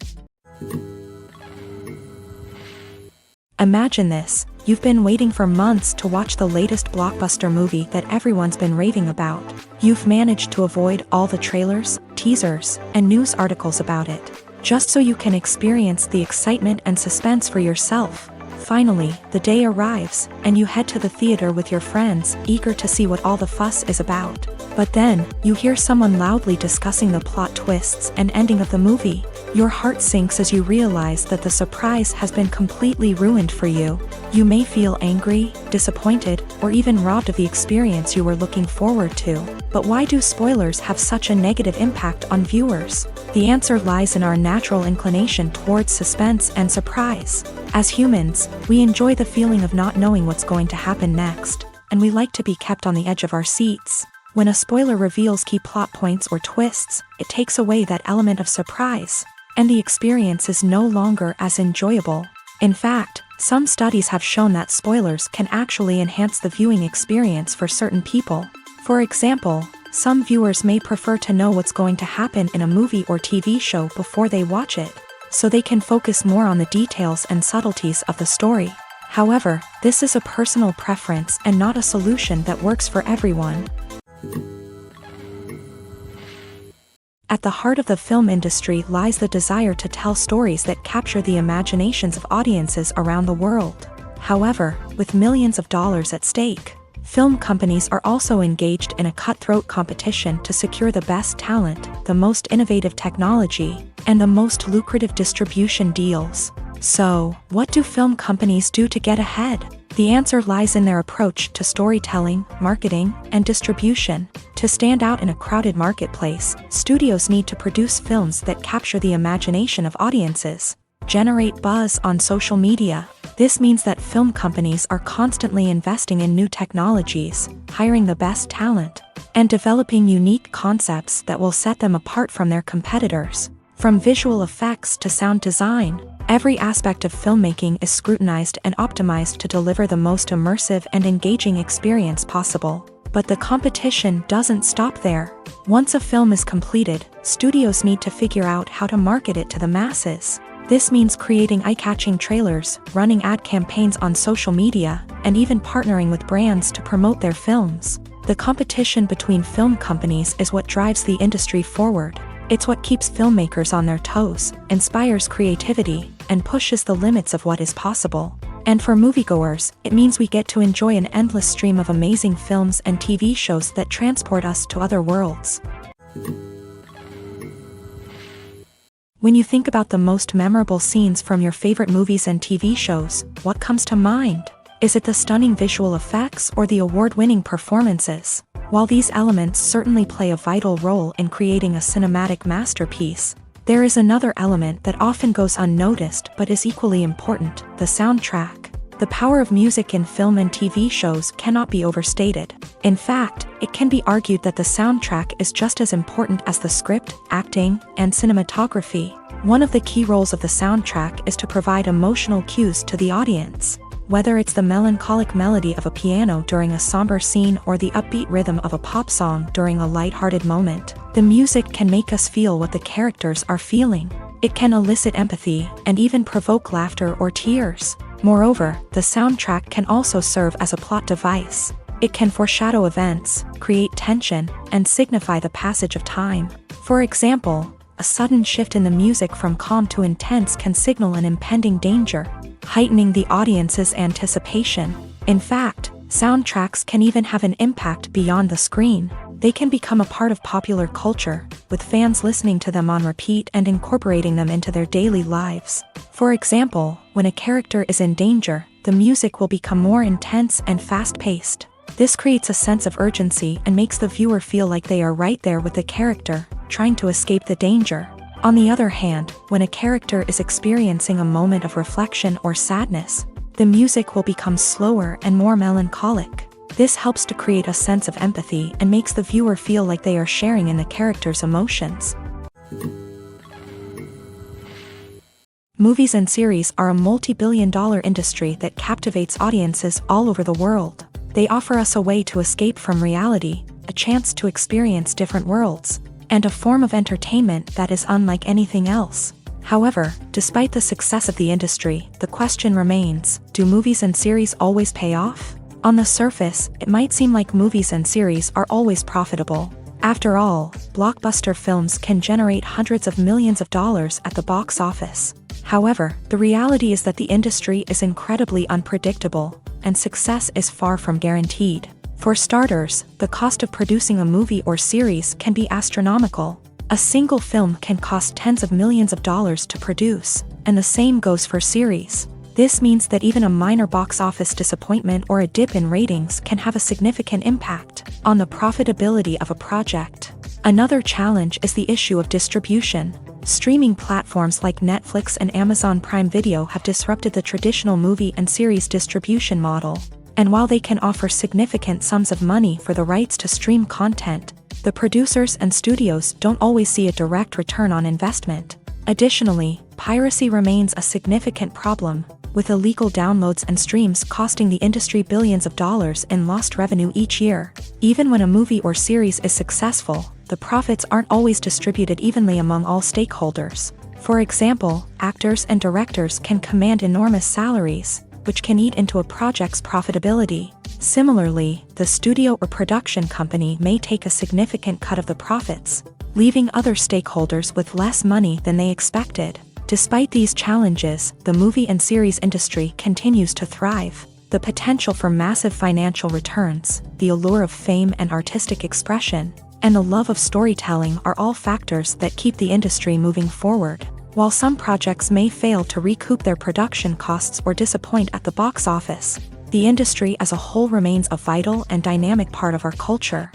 Imagine this, you've been waiting for months to watch the latest blockbuster movie that everyone's been raving about. You've managed to avoid all the trailers, teasers, and news articles about it, just so you can experience the excitement and suspense for yourself. Finally, the day arrives, and you head to the theater with your friends, eager to see what all the fuss is about. But then, you hear someone loudly discussing the plot twists and ending of the movie. Your heart sinks as you realize that the surprise has been completely ruined for you. You may feel angry, disappointed, or even robbed of the experience you were looking forward to. But why do spoilers have such a negative impact on viewers? The answer lies in our natural inclination towards suspense and surprise. As humans, we enjoy the feeling of not knowing what's going to happen next, and we like to be kept on the edge of our seats. When a spoiler reveals key plot points or twists, it takes away that element of surprise, and the experience is no longer as enjoyable. In fact, some studies have shown that spoilers can actually enhance the viewing experience for certain people. For example, some viewers may prefer to know what's going to happen in a movie or TV show before they watch it, so they can focus more on the details and subtleties of the story. However, this is a personal preference and not a solution that works for everyone. At the heart of the film industry lies the desire to tell stories that capture the imaginations of audiences around the world. However, with millions of dollars at stake, film companies are also engaged in a cutthroat competition to secure the best talent, the most innovative technology, and the most lucrative distribution deals. So, what do film companies do to get ahead? The answer lies in their approach to storytelling, marketing, and distribution. To stand out in a crowded marketplace, studios need to produce films that capture the imagination of audiences, generate buzz on social media. This means that film companies are constantly investing in new technologies, hiring the best talent, and developing unique concepts that will set them apart from their competitors. From visual effects to sound design, every aspect of filmmaking is scrutinized and optimized to deliver the most immersive and engaging experience possible. But the competition doesn't stop there. Once a film is completed, studios need to figure out how to market it to the masses. This means creating eye-catching trailers, running ad campaigns on social media, and even partnering with brands to promote their films. The competition between film companies is what drives the industry forward. It's what keeps filmmakers on their toes, inspires creativity, and pushes the limits of what is possible. And for moviegoers, it means we get to enjoy an endless stream of amazing films and TV shows that transport us to other worlds. When you think about the most memorable scenes from your favorite movies and TV shows, what comes to mind? Is it the stunning visual effects or the award-winning performances? While these elements certainly play a vital role in creating a cinematic masterpiece, there is another element that often goes unnoticed but is equally important: the soundtrack. The power of music in film and TV shows cannot be overstated. In fact, it can be argued that the soundtrack is just as important as the script, acting, and cinematography. One of the key roles of the soundtrack is to provide emotional cues to the audience. Whether it's the melancholic melody of a piano during a somber scene or the upbeat rhythm of a pop song during a light-hearted moment, the music can make us feel what the characters are feeling. It can elicit empathy and even provoke laughter or tears. Moreover, the soundtrack can also serve as a plot device. It can foreshadow events, create tension, and signify the passage of time. For example, a sudden shift in the music from calm to intense can signal an impending danger, heightening the audience's anticipation. In fact, soundtracks can even have an impact beyond the screen. They can become a part of popular culture, with fans listening to them on repeat and incorporating them into their daily lives. For example, when a character is in danger, the music will become more intense and fast-paced. This creates a sense of urgency and makes the viewer feel like they are right there with the character, trying to escape the danger. On the other hand, when a character is experiencing a moment of reflection or sadness, the music will become slower and more melancholic. This helps to create a sense of empathy and makes the viewer feel like they are sharing in the character's emotions. Movies and series are a multi-billion-dollar industry that captivates audiences all over the world. They offer us a way to escape from reality, a chance to experience different worlds, and a form of entertainment that is unlike anything else. However, despite the success of the industry, the question remains, do movies and series always pay off? On the surface, it might seem like movies and series are always profitable. After all, blockbuster films can generate hundreds of millions of dollars at the box office. However, the reality is that the industry is incredibly unpredictable, and success is far from guaranteed. For starters, the cost of producing a movie or series can be astronomical. A single film can cost tens of millions of dollars to produce, and the same goes for series. This means that even a minor box office disappointment or a dip in ratings can have a significant impact on the profitability of a project. Another challenge is the issue of distribution. Streaming platforms like Netflix and Amazon Prime Video have disrupted the traditional movie and series distribution model. And while they can offer significant sums of money for the rights to stream content, the producers and studios don't always see a direct return on investment. Additionally, piracy remains a significant problem, with illegal downloads and streams costing the industry billions of dollars in lost revenue each year. Even when a movie or series is successful, the profits aren't always distributed evenly among all stakeholders. For example, actors and directors can command enormous salaries, which can eat into a project's profitability. Similarly, the studio or production company may take a significant cut of the profits, leaving other stakeholders with less money than they expected. Despite these challenges, the movie and series industry continues to thrive. The potential for massive financial returns, the allure of fame and artistic expression, and the love of storytelling are all factors that keep the industry moving forward. While some projects may fail to recoup their production costs or disappoint at the box office, the industry as a whole remains a vital and dynamic part of our culture.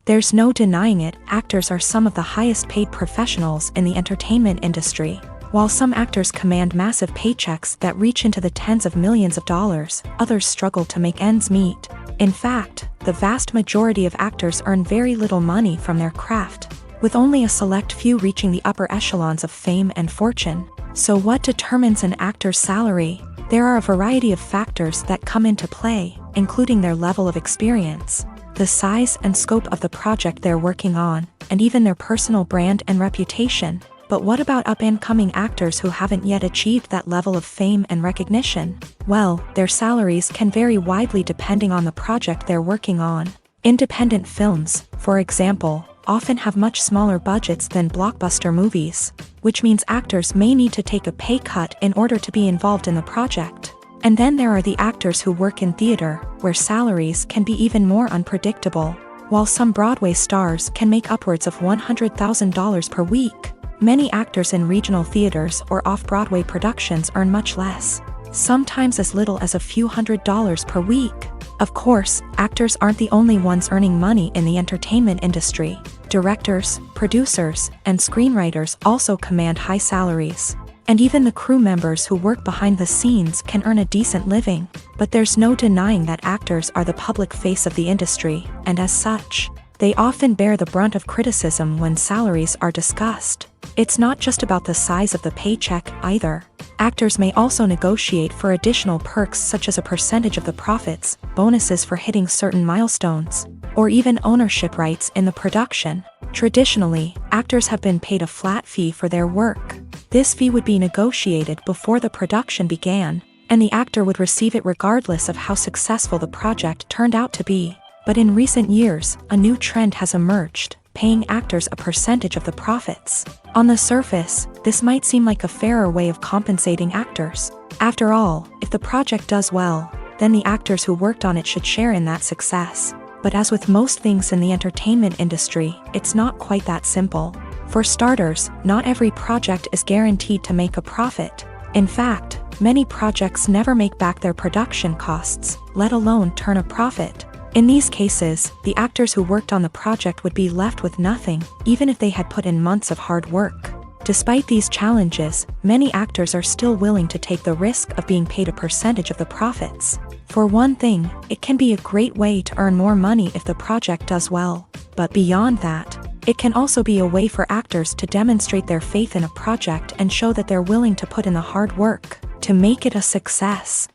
There's no denying it, actors are some of the highest paid professionals in the entertainment industry. While some actors command massive paychecks that reach into the tens of millions of dollars, others struggle to make ends meet. In fact, the vast majority of actors earn very little money from their craft, with only a select few reaching the upper echelons of fame and fortune. So what determines an actor's salary? There are a variety of factors that come into play, including their level of experience, the size and scope of the project they're working on, and even their personal brand and reputation. But what about up-and-coming actors who haven't yet achieved that level of fame and recognition? Well, their salaries can vary widely depending on the project they're working on. Independent films, for example, often have much smaller budgets than blockbuster movies, which means actors may need to take a pay cut in order to be involved in the project. And then there are the actors who work in theater, where salaries can be even more unpredictable. While some Broadway stars can make upwards of $100,000 per week, many actors in regional theaters or off-Broadway productions earn much less, sometimes as little as a few $100s per week. Of course, actors aren't the only ones earning money in the entertainment industry. Directors, producers, and screenwriters also command high salaries. And even the crew members who work behind the scenes can earn a decent living. But there's no denying that actors are the public face of the industry, and as such, they often bear the brunt of criticism when salaries are discussed. It's not just about the size of the paycheck either. Actors may also negotiate for additional perks such as a percentage of the profits, bonuses for hitting certain milestones, or even ownership rights in the production. Traditionally, actors have been paid a flat fee for their work. This fee would be negotiated before the production began, and the actor would receive it regardless of how successful the project turned out to be. But in recent years, a new trend has emerged, paying actors a percentage of the profits. On the surface, this might seem like a fairer way of compensating actors. After all, if the project does well, then the actors who worked on it should share in that success. But as with most things in the entertainment industry, it's not quite that simple. For starters, not every project is guaranteed to make a profit. In fact, many projects never make back their production costs, let alone turn a profit. In these cases, the actors who worked on the project would be left with nothing, even if they had put in months of hard work. Despite these challenges, many actors are still willing to take the risk of being paid a percentage of the profits. For one thing, it can be a great way to earn more money if the project does well. But beyond that, it can also be a way for actors to demonstrate their faith in a project and show that they're willing to put in the hard work to make it a success.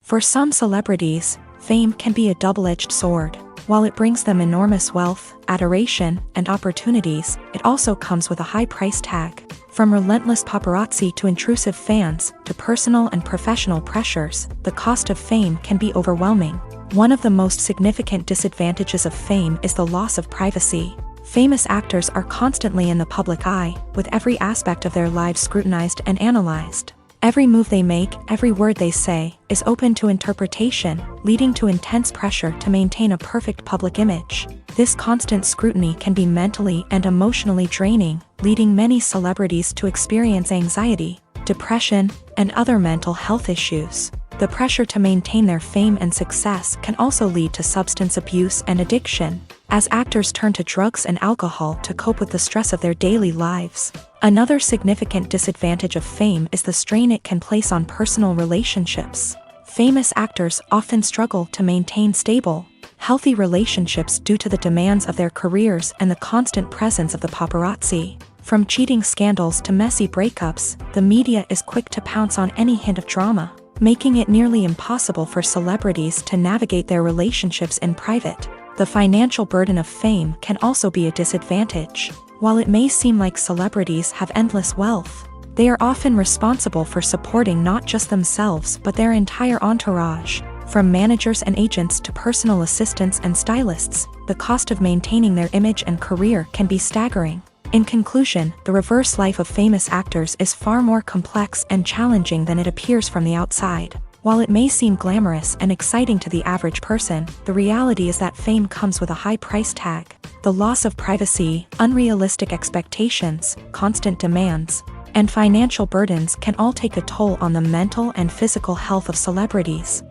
For some celebrities, fame can be a double-edged sword. While it brings them enormous wealth, adoration, and opportunities, it also comes with a high price tag. From relentless paparazzi to intrusive fans, to personal and professional pressures, the cost of fame can be overwhelming. One of the most significant disadvantages of fame is the loss of privacy. Famous actors are constantly in the public eye, with every aspect of their lives scrutinized and analyzed. Every move they make, every word they say, is open to interpretation, leading to intense pressure to maintain a perfect public image. This constant scrutiny can be mentally and emotionally draining, leading many celebrities to experience anxiety, depression, and other mental health issues. The pressure to maintain their fame and success can also lead to substance abuse and addiction, as actors turn to drugs and alcohol to cope with the stress of their daily lives. Another significant disadvantage of fame is the strain it can place on personal relationships. Famous actors often struggle to maintain stable, healthy relationships due to the demands of their careers and the constant presence of the paparazzi. From cheating scandals to messy breakups, the media is quick to pounce on any hint of drama, making it nearly impossible for celebrities to navigate their relationships in private. The financial burden of fame can also be a disadvantage. While it may seem like celebrities have endless wealth, they are often responsible for supporting not just themselves but their entire entourage. From managers and agents to personal assistants and stylists, the cost of maintaining their image and career can be staggering. In conclusion, the reverse life of famous actors is far more complex and challenging than it appears from the outside. While it may seem glamorous and exciting to the average person, the reality is that fame comes with a high price tag. The loss of privacy, unrealistic expectations, constant demands, and financial burdens can all take a toll on the mental and physical health of celebrities.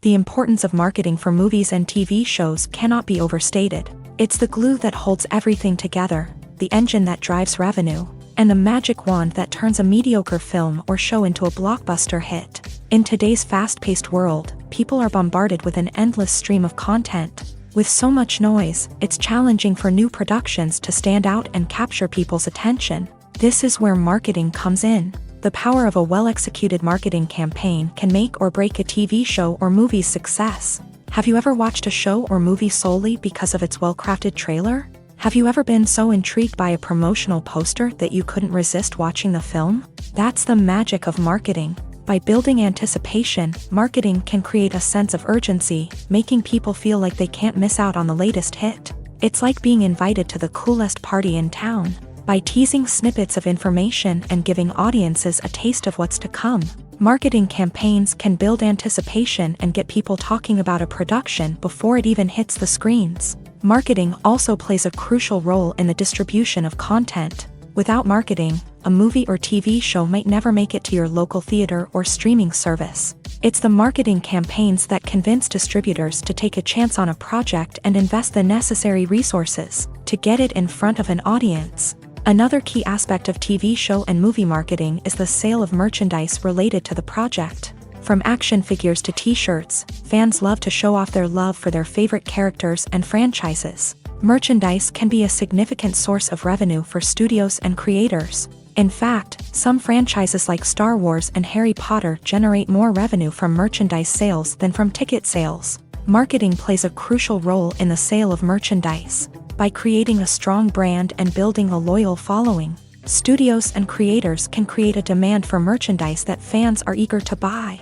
The importance of marketing for movies and TV shows cannot be overstated. It's the glue that holds everything together, the engine that drives revenue, and the magic wand that turns a mediocre film or show into a blockbuster hit. In today's fast-paced world, people are bombarded with an endless stream of content. With so much noise, it's challenging for new productions to stand out and capture people's attention. This is where marketing comes in. The power of a well-executed marketing campaign can make or break a TV show or movie's success. Have you ever watched a show or movie solely because of its well-crafted trailer? Have you ever been so intrigued by a promotional poster that you couldn't resist watching the film? That's the magic of marketing. By building anticipation, marketing can create a sense of urgency, making people feel like they can't miss out on the latest hit. It's like being invited to the coolest party in town. By teasing snippets of information and giving audiences a taste of what's to come, marketing campaigns can build anticipation and get people talking about a production before it even hits the screens. Marketing also plays a crucial role in the distribution of content. Without marketing, a movie or TV show might never make it to your local theater or streaming service. It's the marketing campaigns that convince distributors to take a chance on a project and invest the necessary resources to get it in front of an audience. Another key aspect of TV show and movie marketing is the sale of merchandise related to the project. From action figures to t-shirts, fans love to show off their love for their favorite characters and franchises. Merchandise can be a significant source of revenue for studios and creators. In fact, some franchises like Star Wars and Harry Potter generate more revenue from merchandise sales than from ticket sales. Marketing plays a crucial role in the sale of merchandise. By creating a strong brand and building a loyal following, studios and creators can create a demand for merchandise that fans are eager to buy.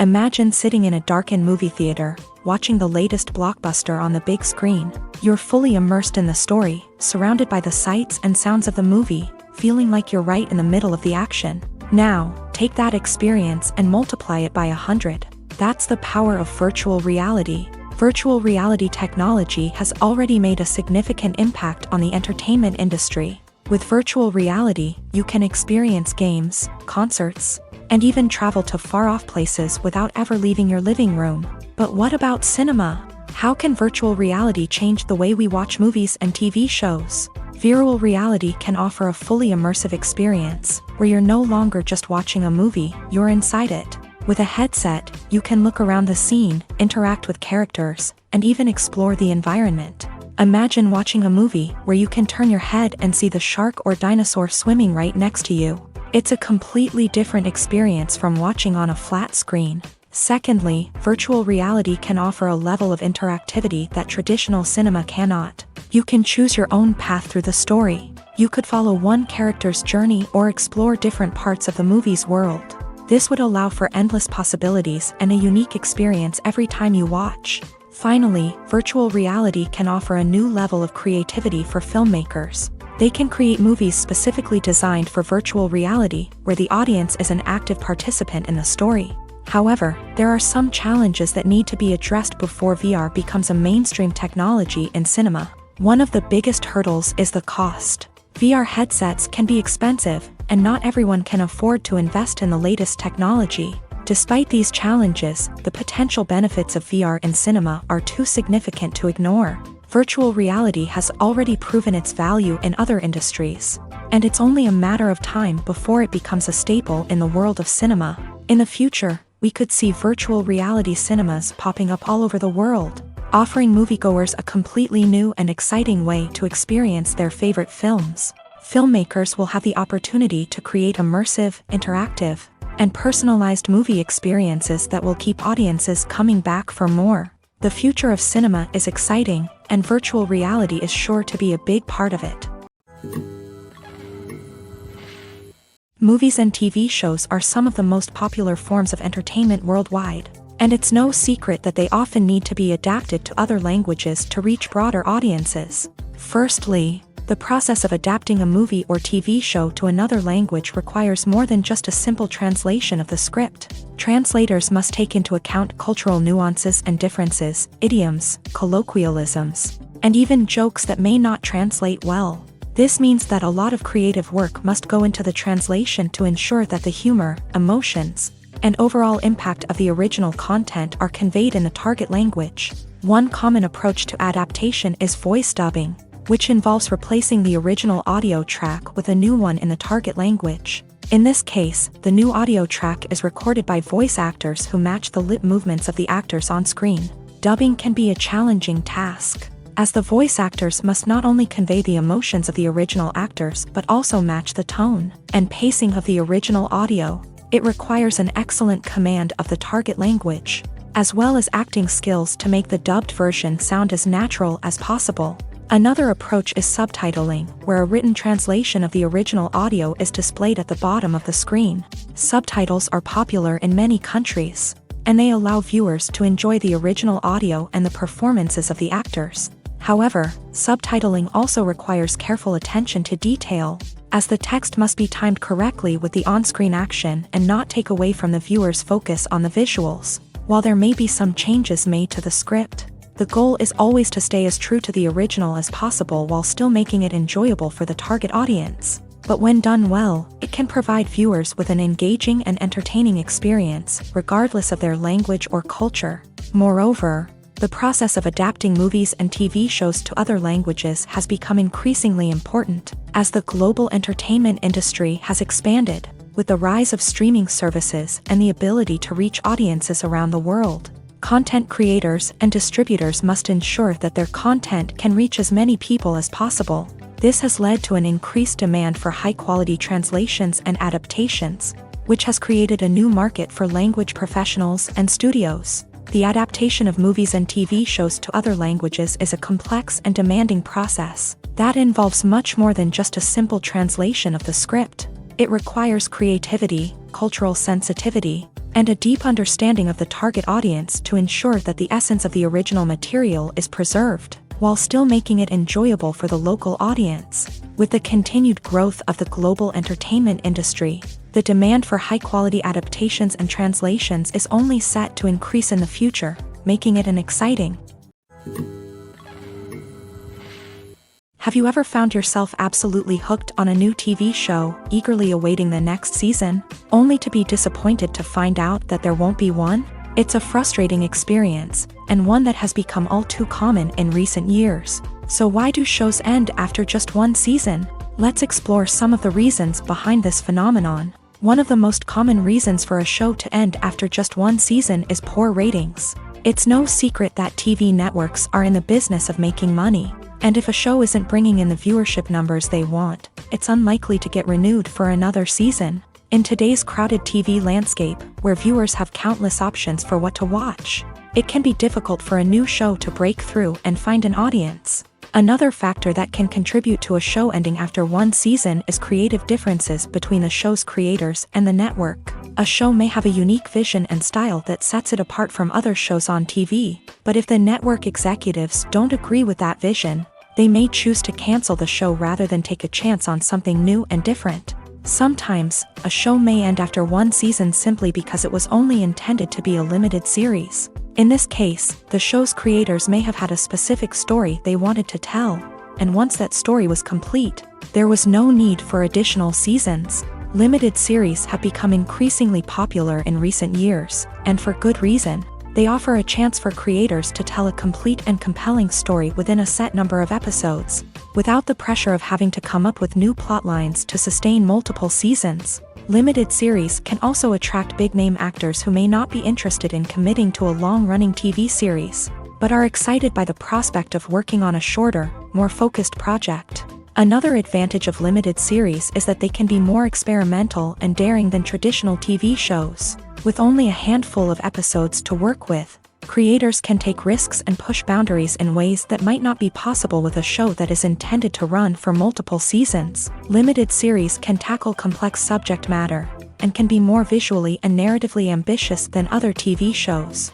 Imagine sitting in a darkened movie theater, watching the latest blockbuster on the big screen. You're fully immersed in the story, surrounded by the sights and sounds of the movie, feeling like you're right in the middle of the action. Now, take that experience and multiply it by 100. That's the power of virtual reality. Virtual reality technology has already made a significant impact on the entertainment industry. With virtual reality, you can experience games, concerts, and even travel to far-off places without ever leaving your living room. But what about cinema? How can virtual reality change the way we watch movies and TV shows? Virtual reality can offer a fully immersive experience, where you're no longer just watching a movie, you're inside it. With a headset, you can look around the scene, interact with characters, and even explore the environment. Imagine watching a movie where you can turn your head and see the shark or dinosaur swimming right next to you. It's a completely different experience from watching on a flat screen. Secondly, virtual reality can offer a level of interactivity that traditional cinema cannot. You can choose your own path through the story. You could follow one character's journey or explore different parts of the movie's world. This would allow for endless possibilities and a unique experience every time you watch. Finally, virtual reality can offer a new level of creativity for filmmakers. They can create movies specifically designed for virtual reality, where the audience is an active participant in the story. However, there are some challenges that need to be addressed before VR becomes a mainstream technology in cinema. One of the biggest hurdles is the cost. VR headsets can be expensive, and not everyone can afford to invest in the latest technology. Despite these challenges, the potential benefits of VR in cinema are too significant to ignore. Virtual reality has already proven its value in other industries, and it's only a matter of time before it becomes a staple in the world of cinema. In the future, we could see virtual reality cinemas popping up all over the world, offering moviegoers a completely new and exciting way to experience their favorite films. Filmmakers will have the opportunity to create immersive, interactive, and personalized movie experiences that will keep audiences coming back for more. The future of cinema is exciting, and virtual reality is sure to be a big part of it. Movies and TV shows are some of the most popular forms of entertainment worldwide, and it's no secret that they often need to be adapted to other languages to reach broader audiences. Firstly, the process of adapting a movie or TV show to another language requires more than just a simple translation of the script. Translators must take into account cultural nuances and differences, idioms, colloquialisms, and even jokes that may not translate well. This means that a lot of creative work must go into the translation to ensure that the humor, emotions, and overall impact of the original content are conveyed in the target language. One common approach to adaptation is voice dubbing, which involves replacing the original audio track with a new one in the target language. In this case, the new audio track is recorded by voice actors who match the lip movements of the actors on screen. Dubbing can be a challenging task, as the voice actors must not only convey the emotions of the original actors but also match the tone and pacing of the original audio. It requires an excellent command of the target language, as well as acting skills to make the dubbed version sound as natural as possible. Another approach is subtitling, where a written translation of the original audio is displayed at the bottom of the screen. Subtitles are popular in many countries, and they allow viewers to enjoy the original audio and the performances of the actors. However, subtitling also requires careful attention to detail, as the text must be timed correctly with the on-screen action and not take away from the viewer's focus on the visuals. While there may be some changes made to the script, the goal is always to stay as true to the original as possible while still making it enjoyable for the target audience. But when done well, it can provide viewers with an engaging and entertaining experience, regardless of their language or culture. Moreover, the process of adapting movies and TV shows to other languages has become increasingly important, as the global entertainment industry has expanded, with the rise of streaming services and the ability to reach audiences around the world. Content creators and distributors must ensure that their content can reach as many people as possible. This has led to an increased demand for high-quality translations and adaptations, which has created a new market for language professionals and studios. The adaptation of movies and TV shows to other languages is a complex and demanding process that involves much more than just a simple translation of the script. It requires creativity, cultural sensitivity, and a deep understanding of the target audience to ensure that the essence of the original material is preserved, while still making it enjoyable for the local audience. With the continued growth of the global entertainment industry, the demand for high-quality adaptations and translations is only set to increase in the future, making it an exciting. Have you ever found yourself absolutely hooked on a new TV show, eagerly awaiting the next season, only to be disappointed to find out that there won't be one? It's a frustrating experience, and one that has become all too common in recent years. So why do shows end after just one season? Let's explore some of the reasons behind this phenomenon. One of the most common reasons for a show to end after just one season is poor ratings. It's no secret that TV networks are in the business of making money. And if a show isn't bringing in the viewership numbers they want, it's unlikely to get renewed for another season. In today's crowded TV landscape, where viewers have countless options for what to watch, it can be difficult for a new show to break through and find an audience. Another factor that can contribute to a show ending after one season is creative differences between the show's creators and the network. A show may have a unique vision and style that sets it apart from other shows on TV, but if the network executives don't agree with that vision, they may choose to cancel the show rather than take a chance on something new and different. Sometimes, a show may end after one season simply because it was only intended to be a limited series. In this case, the show's creators may have had a specific story they wanted to tell, and once that story was complete, there was no need for additional seasons. Limited series have become increasingly popular in recent years, and for good reason. They offer a chance for creators to tell a complete and compelling story within a set number of episodes, without the pressure of having to come up with new plotlines to sustain multiple seasons. Limited series can also attract big-name actors who may not be interested in committing to a long-running TV series, but are excited by the prospect of working on a shorter, more focused project. Another advantage of limited series is that they can be more experimental and daring than traditional TV shows. With only a handful of episodes to work with, creators can take risks and push boundaries in ways that might not be possible with a show that is intended to run for multiple seasons. Limited series can tackle complex subject matter, and can be more visually and narratively ambitious than other TV shows.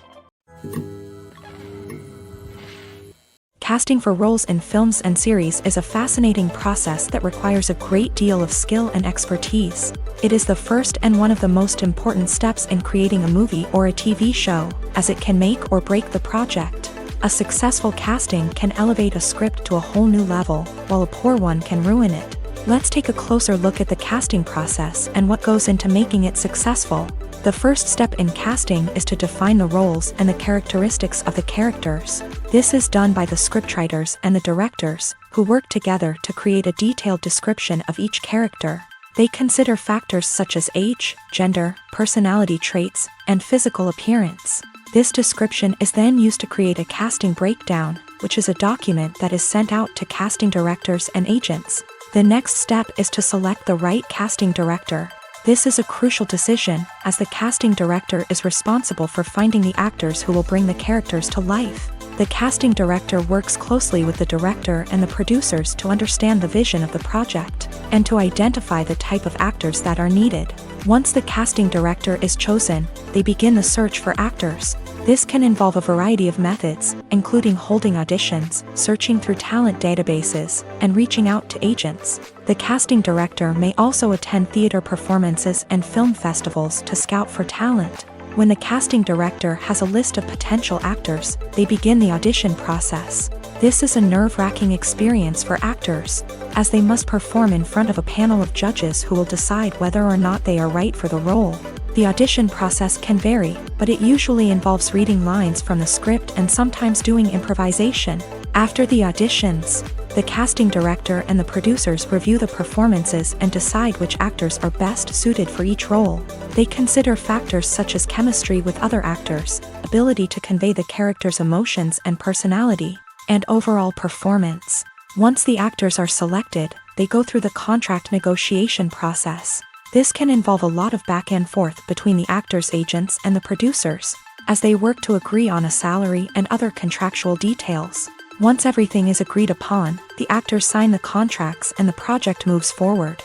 Casting for roles in films and series is a fascinating process that requires a great deal of skill and expertise. It is the first and one of the most important steps in creating a movie or a TV show, as it can make or break the project. A successful casting can elevate a script to a whole new level, while a poor one can ruin it. Let's take a closer look at the casting process and what goes into making it successful. The first step in casting is to define the roles and the characteristics of the characters. This is done by the scriptwriters and the directors, who work together to create a detailed description of each character. They consider factors such as age, gender, personality traits, and physical appearance. This description is then used to create a casting breakdown, which is a document that is sent out to casting directors and agents. The next step is to select the right casting director. This is a crucial decision, as the casting director is responsible for finding the actors who will bring the characters to life. The casting director works closely with the director and the producers to understand the vision of the project, and to identify the type of actors that are needed. Once the casting director is chosen, they begin the search for actors. This can involve a variety of methods, including holding auditions, searching through talent databases, and reaching out to agents. The casting director may also attend theater performances and film festivals to scout for talent. When the casting director has a list of potential actors, they begin the audition process. This is a nerve-wracking experience for actors, as they must perform in front of a panel of judges who will decide whether or not they are right for the role. The audition process can vary, but it usually involves reading lines from the script and sometimes doing improvisation. After the auditions, the casting director and the producers review the performances and decide which actors are best suited for each role. They consider factors such as chemistry with other actors, ability to convey the character's emotions and personality, and overall performance. Once the actors are selected, they go through the contract negotiation process. This can involve a lot of back and forth between the actors' agents and the producers, as they work to agree on a salary and other contractual details. Once everything is agreed upon, the actors sign the contracts and the project moves forward.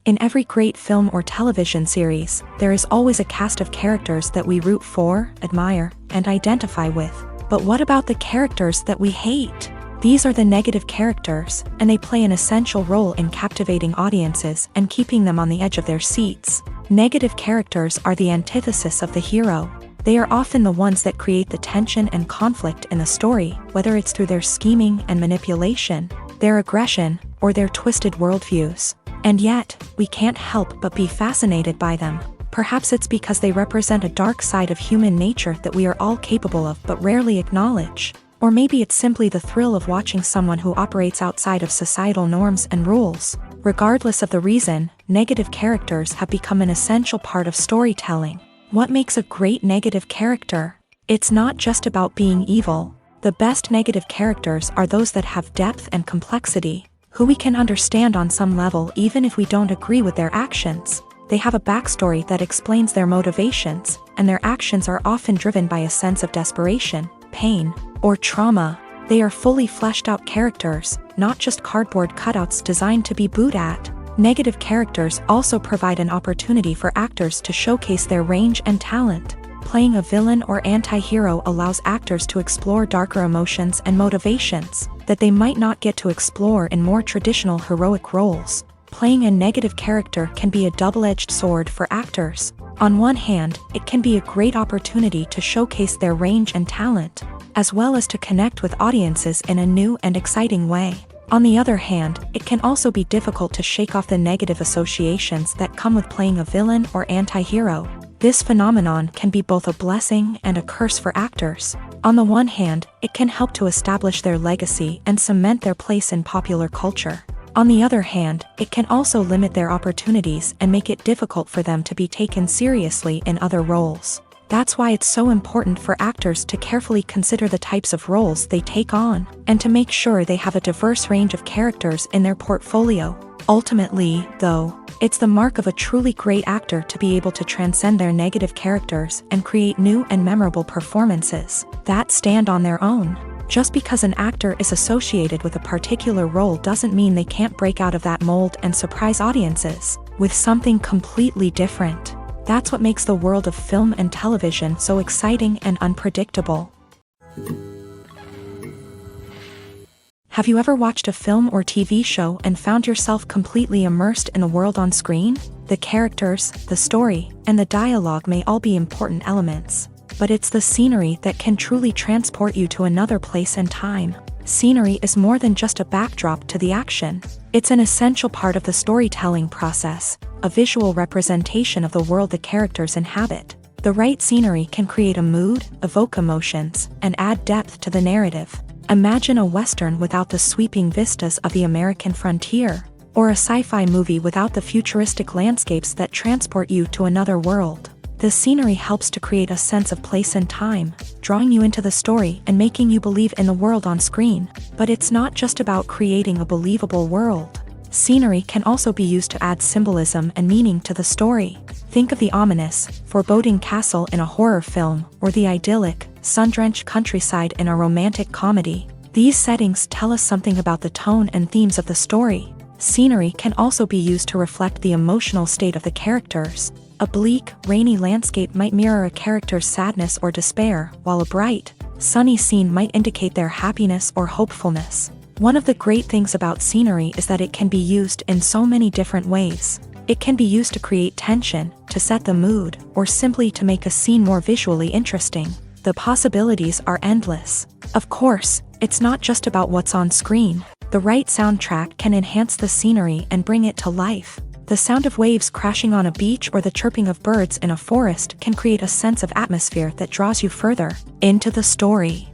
In every great film or television series, there is always a cast of characters that we root for, admire, and identify with. But what about the characters that we hate? These are the negative characters, and they play an essential role in captivating audiences and keeping them on the edge of their seats. Negative characters are the antithesis of the hero. They are often the ones that create the tension and conflict in the story, whether it's through their scheming and manipulation, their aggression, or their twisted worldviews. And yet, we can't help but be fascinated by them. Perhaps it's because they represent a dark side of human nature that we are all capable of but rarely acknowledge. Or maybe it's simply the thrill of watching someone who operates outside of societal norms and rules. Regardless of the reason, negative characters have become an essential part of storytelling. What makes a great negative character? It's not just about being evil. The best negative characters are those that have depth and complexity, who we can understand on some level even if we don't agree with their actions. They have a backstory that explains their motivations, and their actions are often driven by a sense of desperation, pain, or trauma. They are fully fleshed out characters, not just cardboard cutouts designed to be booed at. Negative characters also provide an opportunity for actors to showcase their range and talent. Playing a villain or anti-hero allows actors to explore darker emotions and motivations that they might not get to explore in more traditional heroic roles. Playing a negative character can be a double-edged sword for actors. On one hand, it can be a great opportunity to showcase their range and talent, as well as to connect with audiences in a new and exciting way. On the other hand, it can also be difficult to shake off the negative associations that come with playing a villain or anti-hero. This phenomenon can be both a blessing and a curse for actors. On the one hand, it can help to establish their legacy and cement their place in popular culture. On the other hand, it can also limit their opportunities and make it difficult for them to be taken seriously in other roles. That's why it's so important for actors to carefully consider the types of roles they take on, and to make sure they have a diverse range of characters in their portfolio. Ultimately, though, it's the mark of a truly great actor to be able to transcend their negative characters and create new and memorable performances that stand on their own. Just because an actor is associated with a particular role doesn't mean they can't break out of that mold and surprise audiences with something completely different. That's what makes the world of film and television so exciting and unpredictable. Have you ever watched a film or TV show and found yourself completely immersed in the world on screen? The characters, the story, and the dialogue may all be important elements, but it's the scenery that can truly transport you to another place and time. Scenery is more than just a backdrop to the action. It's an essential part of the storytelling process, a visual representation of the world the characters inhabit. The right scenery can create a mood, evoke emotions, and add depth to the narrative. Imagine a Western without the sweeping vistas of the American frontier, or a sci-fi movie without the futuristic landscapes that transport you to another world. The scenery helps to create a sense of place and time, drawing you into the story and making you believe in the world on screen. But it's not just about creating a believable world. Scenery can also be used to add symbolism and meaning to the story. Think of the ominous, foreboding castle in a horror film, or the idyllic, sun-drenched countryside in a romantic comedy. These settings tell us something about the tone and themes of the story. Scenery can also be used to reflect the emotional state of the characters. A bleak, rainy landscape might mirror a character's sadness or despair, while a bright, sunny scene might indicate their happiness or hopefulness. One of the great things about scenery is that it can be used in so many different ways. It can be used to create tension, to set the mood, or simply to make a scene more visually interesting. The possibilities are endless. Of course, it's not just about what's on screen. The right soundtrack can enhance the scenery and bring it to life. The sound of waves crashing on a beach or the chirping of birds in a forest can create a sense of atmosphere that draws you further into the story.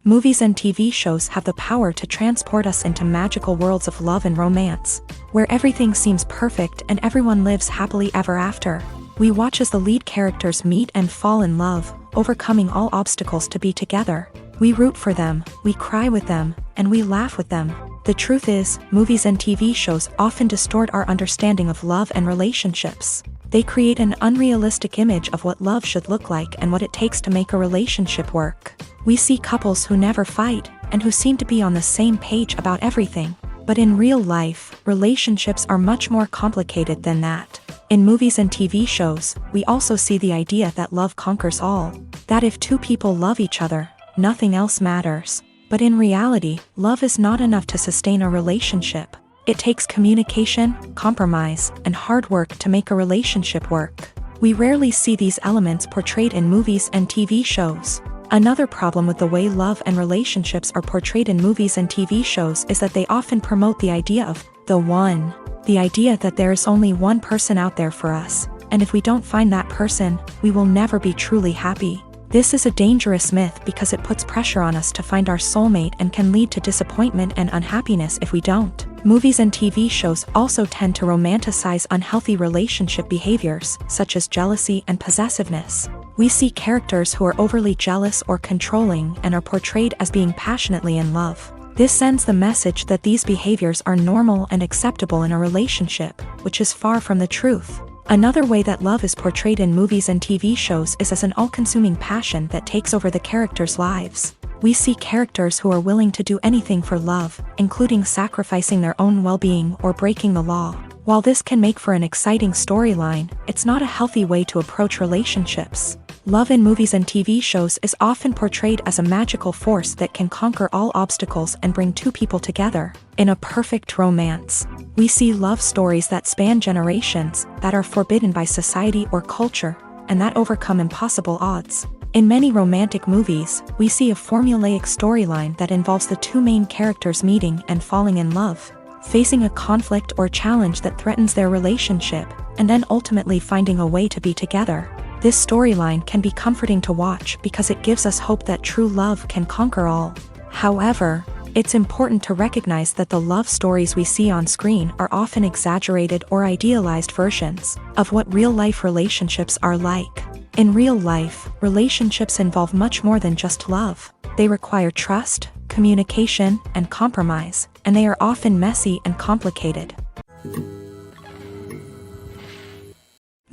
Movies and TV shows have the power to transport us into magical worlds of love and romance, where everything seems perfect and everyone lives happily ever after. We watch as the lead characters meet and fall in love, overcoming all obstacles to be together. We root for them, we cry with them, and we laugh with them. The truth is, movies and TV shows often distort our understanding of love and relationships. They create an unrealistic image of what love should look like and what it takes to make a relationship work. We see couples who never fight, and who seem to be on the same page about everything. But in real life, relationships are much more complicated than that. In movies and TV shows, we also see the idea that love conquers all. That if two people love each other, nothing else matters. But in reality, love is not enough to sustain a relationship. It takes communication, compromise, and hard work to make a relationship work. We rarely see these elements portrayed in movies and TV shows. Another problem with the way love and relationships are portrayed in movies and TV shows is that they often promote the idea of the one. The idea that there is only one person out there for us, and if we don't find that person, we will never be truly happy. This is a dangerous myth because it puts pressure on us to find our soulmate and can lead to disappointment and unhappiness if we don't. Movies and TV shows also tend to romanticize unhealthy relationship behaviors, such as jealousy and possessiveness. We see characters who are overly jealous or controlling and are portrayed as being passionately in love. This sends the message that these behaviors are normal and acceptable in a relationship, which is far from the truth. Another way that love is portrayed in movies and TV shows is as an all-consuming passion that takes over the characters' lives. We see characters who are willing to do anything for love, including sacrificing their own well-being or breaking the law. While this can make for an exciting storyline, it's not a healthy way to approach relationships. Love in movies and TV shows is often portrayed as a magical force that can conquer all obstacles and bring two people together. In a perfect romance, we see love stories that span generations, that are forbidden by society or culture, and that overcome impossible odds. In many romantic movies, we see a formulaic storyline that involves the two main characters meeting and falling in love, facing a conflict or challenge that threatens their relationship, and then ultimately finding a way to be together. This storyline can be comforting to watch because it gives us hope that true love can conquer all. However, it's important to recognize that the love stories we see on screen are often exaggerated or idealized versions of what real-life relationships are like. In real life, relationships involve much more than just love. They require trust, communication, and compromise, and they are often messy and complicated.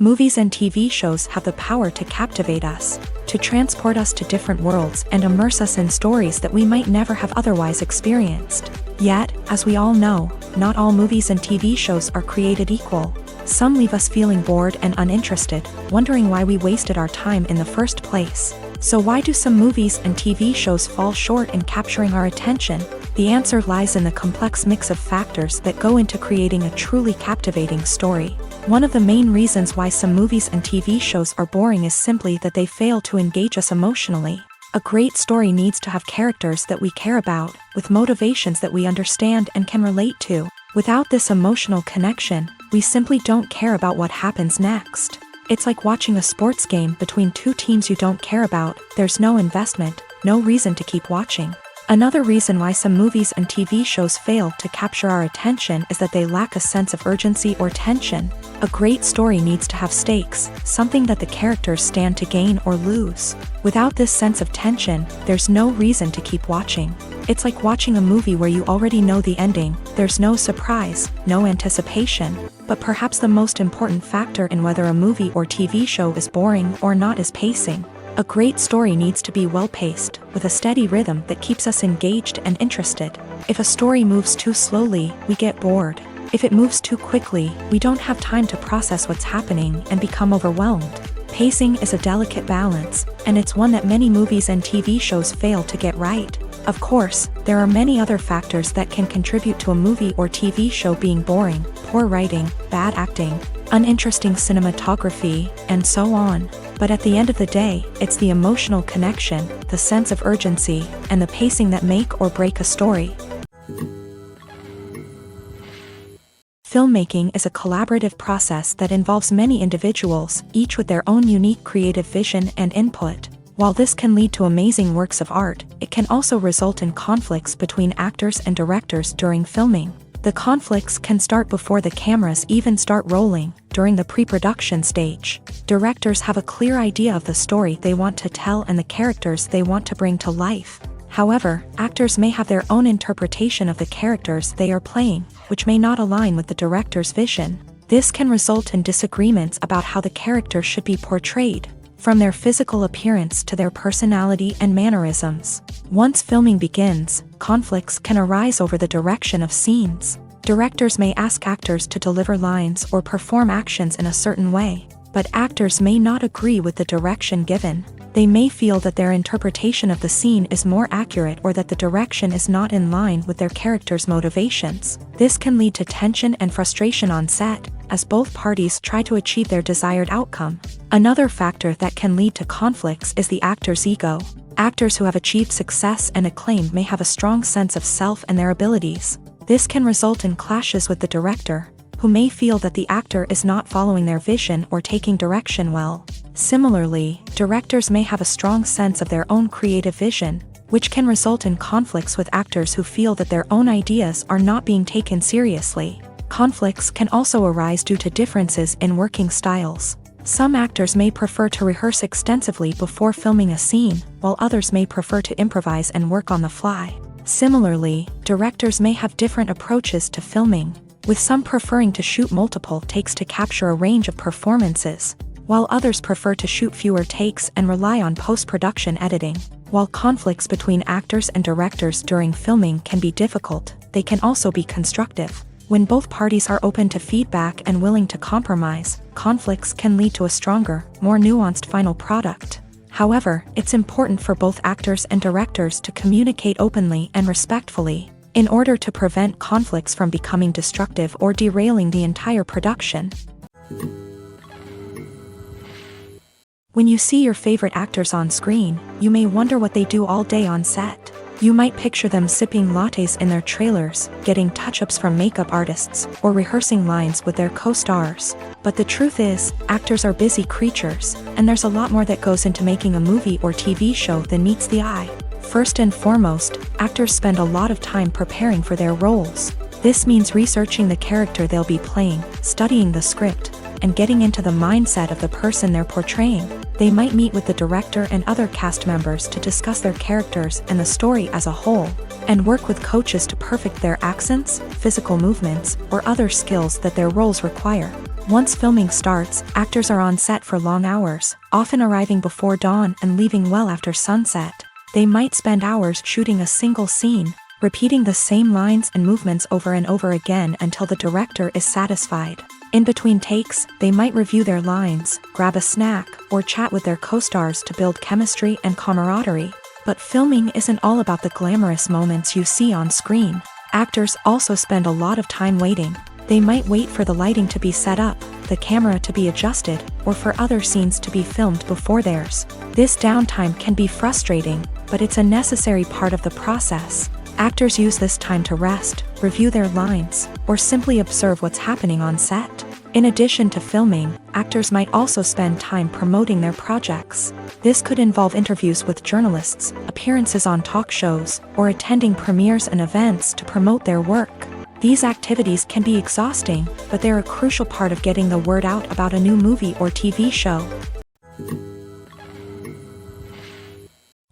Movies and TV shows have the power to captivate us, to transport us to different worlds and immerse us in stories that we might never have otherwise experienced. Yet, as we all know, not all movies and TV shows are created equal. Some leave us feeling bored and uninterested, wondering why we wasted our time in the first place. So why do some movies and TV shows fall short in capturing our attention? The answer lies in the complex mix of factors that go into creating a truly captivating story. One of the main reasons why some movies and TV shows are boring is simply that they fail to engage us emotionally. A great story needs to have characters that we care about, with motivations that we understand and can relate to. Without this emotional connection, we simply don't care about what happens next. It's like watching a sports game between two teams you don't care about. There's no investment, no reason to keep watching. Another reason why some movies and TV shows fail to capture our attention is that they lack a sense of urgency or tension. A great story needs to have stakes, something that the characters stand to gain or lose. Without this sense of tension, there's no reason to keep watching. It's like watching a movie where you already know the ending. There's no surprise, no anticipation. But perhaps the most important factor in whether a movie or TV show is boring or not is pacing. A great story needs to be well-paced, with a steady rhythm that keeps us engaged and interested. If a story moves too slowly, we get bored. If it moves too quickly, we don't have time to process what's happening and become overwhelmed. Pacing is a delicate balance, and it's one that many movies and TV shows fail to get right. Of course, there are many other factors that can contribute to a movie or TV show being boring: poor writing, bad acting, uninteresting cinematography, and so on. But at the end of the day, it's the emotional connection, the sense of urgency, and the pacing that make or break a story. Filmmaking is a collaborative process that involves many individuals, each with their own unique creative vision and input. While this can lead to amazing works of art, it can also result in conflicts between actors and directors during filming. The conflicts can start before the cameras even start rolling, during the pre-production stage. Directors have a clear idea of the story they want to tell and the characters they want to bring to life. However, actors may have their own interpretation of the characters they are playing, which may not align with the director's vision. This can result in disagreements about how the characters should be portrayed, from their physical appearance to their personality and mannerisms. Once filming begins, conflicts can arise over the direction of scenes. Directors may ask actors to deliver lines or perform actions in a certain way, but actors may not agree with the direction given. They may feel that their interpretation of the scene is more accurate or that the direction is not in line with their character's motivations. This can lead to tension and frustration on set, as both parties try to achieve their desired outcome. Another factor that can lead to conflicts is the actor's ego. Actors who have achieved success and acclaim may have a strong sense of self and their abilities. This can result in clashes with the director, who may feel that the actor is not following their vision or taking direction well. Similarly, directors may have a strong sense of their own creative vision, which can result in conflicts with actors who feel that their own ideas are not being taken seriously. Conflicts can also arise due to differences in working styles. Some actors may prefer to rehearse extensively before filming a scene, while others may prefer to improvise and work on the fly. Similarly, directors may have different approaches to filming, with some preferring to shoot multiple takes to capture a range of performances, while others prefer to shoot fewer takes and rely on post-production editing. While conflicts between actors and directors during filming can be difficult, they can also be constructive. When both parties are open to feedback and willing to compromise, conflicts can lead to a stronger, more nuanced final product. However, it's important for both actors and directors to communicate openly and respectfully, in order to prevent conflicts from becoming destructive or derailing the entire production. When you see your favorite actors on screen, you may wonder what they do all day on set. You might picture them sipping lattes in their trailers, getting touch-ups from makeup artists, or rehearsing lines with their co-stars. But the truth is, actors are busy creatures, and there's a lot more that goes into making a movie or TV show than meets the eye. First and foremost, actors spend a lot of time preparing for their roles. This means researching the character they'll be playing, studying the script, and getting into the mindset of the person they're portraying. They might meet with the director and other cast members to discuss their characters and the story as a whole, and work with coaches to perfect their accents, physical movements, or other skills that their roles require. Once filming starts, actors are on set for long hours, often arriving before dawn and leaving well after sunset. They might spend hours shooting a single scene, repeating the same lines and movements over and over again until the director is satisfied. In between takes, they might review their lines, grab a snack, or chat with their co-stars to build chemistry and camaraderie. But filming isn't all about the glamorous moments you see on screen. Actors also spend a lot of time waiting. They might wait for the lighting to be set up, the camera to be adjusted, or for other scenes to be filmed before theirs. This downtime can be frustrating, but it's a necessary part of the process. Actors use this time to rest, review their lines, or simply observe what's happening on set. In addition to filming, actors might also spend time promoting their projects. This could involve interviews with journalists, appearances on talk shows, or attending premieres and events to promote their work. These activities can be exhausting, but they're a crucial part of getting the word out about a new movie or TV show.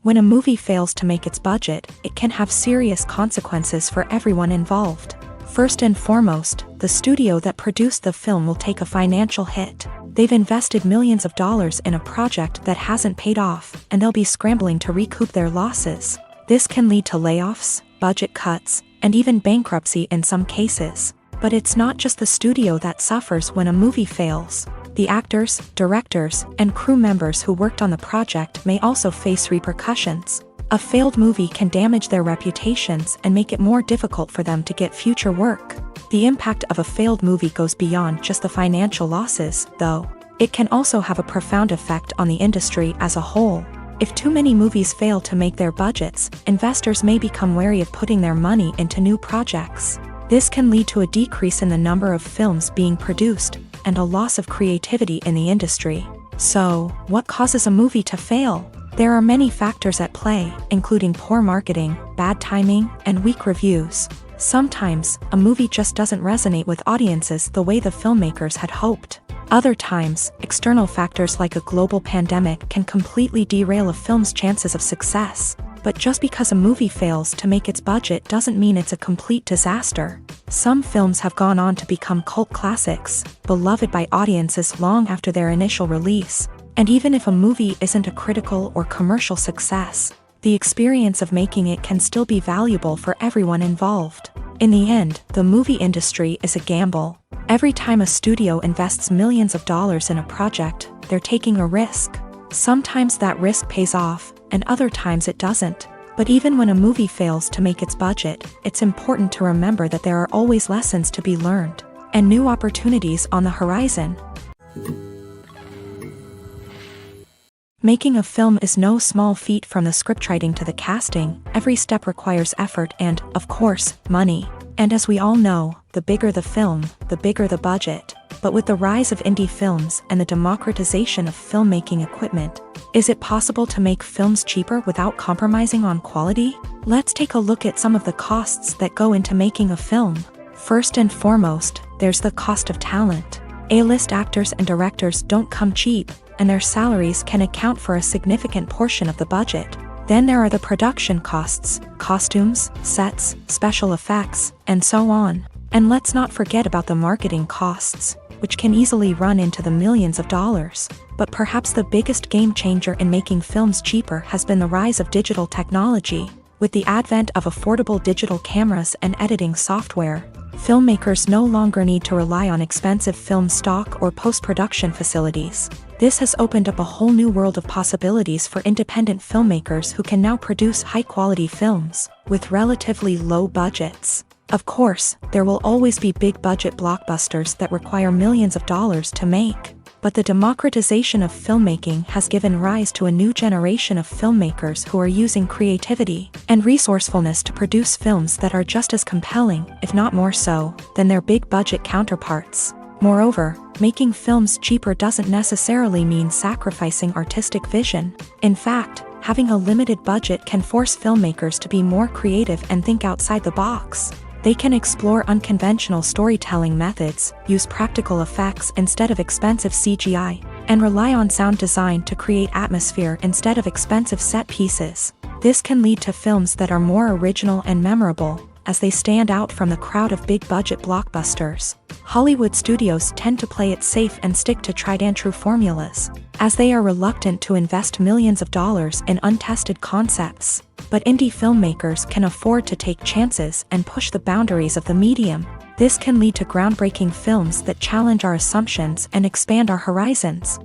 When a movie fails to make its budget, it can have serious consequences for everyone involved. First and foremost, the studio that produced the film will take a financial hit. They've invested millions of dollars in a project that hasn't paid off, and they'll be scrambling to recoup their losses. This can lead to layoffs, budget cuts, and even bankruptcy in some cases. But it's not just the studio that suffers when a movie fails. The actors, directors, and crew members who worked on the project may also face repercussions. A failed movie can damage their reputations and make it more difficult for them to get future work. The impact of a failed movie goes beyond just the financial losses, though. It can also have a profound effect on the industry as a whole. If too many movies fail to make their budgets, investors may become wary of putting their money into new projects. This can lead to a decrease in the number of films being produced, and a loss of creativity in the industry. So, what causes a movie to fail? There are many factors at play, including poor marketing, bad timing, and weak reviews. Sometimes, a movie just doesn't resonate with audiences the way the filmmakers had hoped. Other times, external factors like a global pandemic can completely derail a film's chances of success. But just because a movie fails to make its budget doesn't mean it's a complete disaster. Some films have gone on to become cult classics, beloved by audiences long after their initial release. And even if a movie isn't a critical or commercial success, the experience of making it can still be valuable for everyone involved. In the end, the movie industry is a gamble. Every time a studio invests millions of dollars in a project, they're taking a risk. Sometimes that risk pays off, and other times it doesn't. But even when a movie fails to make its budget, it's important to remember that there are always lessons to be learned, and new opportunities on the horizon. Making a film is no small feat. From the scriptwriting to the casting, every step requires effort and, of course, money. And as we all know, the bigger the film, the bigger the budget. But with the rise of indie films and the democratization of filmmaking equipment, is it possible to make films cheaper without compromising on quality? Let's take a look at some of the costs that go into making a film. First and foremost, there's the cost of talent. A-list actors and directors don't come cheap, and their salaries can account for a significant portion of the budget. Then there are the production costs, costumes, sets, special effects, and so on. And let's not forget about the marketing costs, which can easily run into the millions of dollars. But perhaps the biggest game changer in making films cheaper has been the rise of digital technology. With the advent of affordable digital cameras and editing software, filmmakers no longer need to rely on expensive film stock or post-production facilities. This has opened up a whole new world of possibilities for independent filmmakers who can now produce high-quality films with relatively low budgets. Of course, there will always be big-budget blockbusters that require millions of dollars to make. But the democratization of filmmaking has given rise to a new generation of filmmakers who are using creativity and resourcefulness to produce films that are just as compelling, if not more so, than their big-budget counterparts. Moreover, making films cheaper doesn't necessarily mean sacrificing artistic vision. In fact, having a limited budget can force filmmakers to be more creative and think outside the box. They can explore unconventional storytelling methods, use practical effects instead of expensive CGI, and rely on sound design to create atmosphere instead of expensive set pieces. This can lead to films that are more original and memorable, as they stand out from the crowd of big-budget blockbusters. Hollywood studios tend to play it safe and stick to tried-and-true formulas, as they are reluctant to invest millions of dollars in untested concepts. But indie filmmakers can afford to take chances and push the boundaries of the medium. This can lead to groundbreaking films that challenge our assumptions and expand our horizons.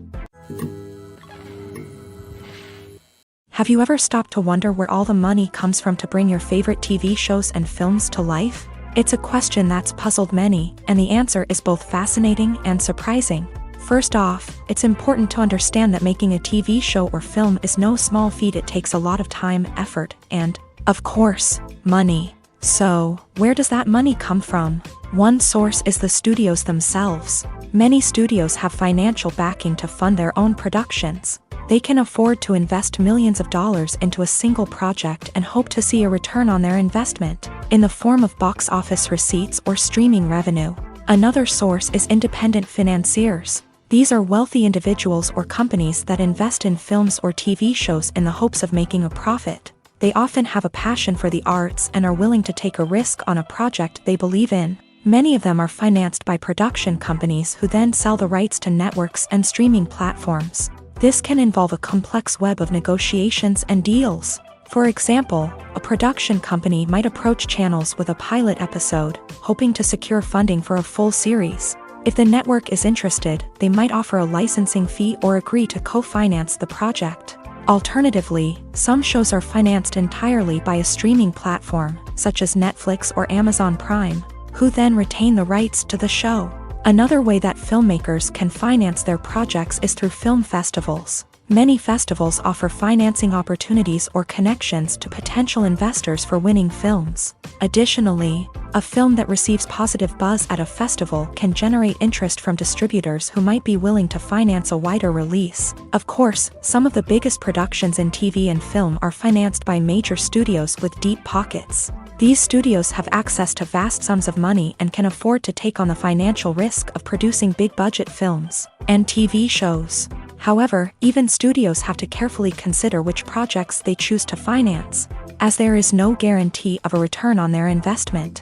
Have you ever stopped to wonder where all the money comes from to bring your favorite TV shows and films to life? It's a question that's puzzled many, and the answer is both fascinating and surprising. First off, it's important to understand that making a TV show or film is no small feat. It takes a lot of time, effort, and, of course, money. So, where does that money come from? One source is the studios themselves. Many studios have financial backing to fund their own productions. They can afford to invest millions of dollars into a single project and hope to see a return on their investment, in the form of box office receipts or streaming revenue. Another source is independent financiers. These are wealthy individuals or companies that invest in films or TV shows in the hopes of making a profit. They often have a passion for the arts and are willing to take a risk on a project they believe in. Many of them are financed by production companies who then sell the rights to networks and streaming platforms. This can involve a complex web of negotiations and deals. For example, a production company might approach channels with a pilot episode, hoping to secure funding for a full series. If the network is interested, they might offer a licensing fee or agree to co-finance the project. Alternatively, some shows are financed entirely by a streaming platform, such as Netflix or Amazon Prime, who then retain the rights to the show. Another way that filmmakers can finance their projects is through film festivals. Many festivals offer financing opportunities or connections to potential investors for winning films. Additionally, a film that receives positive buzz at a festival can generate interest from distributors who might be willing to finance a wider release. Of course, some of the biggest productions in TV and film are financed by major studios with deep pockets. These studios have access to vast sums of money and can afford to take on the financial risk of producing big-budget films and TV shows. However, even studios have to carefully consider which projects they choose to finance, as there is no guarantee of a return on their investment.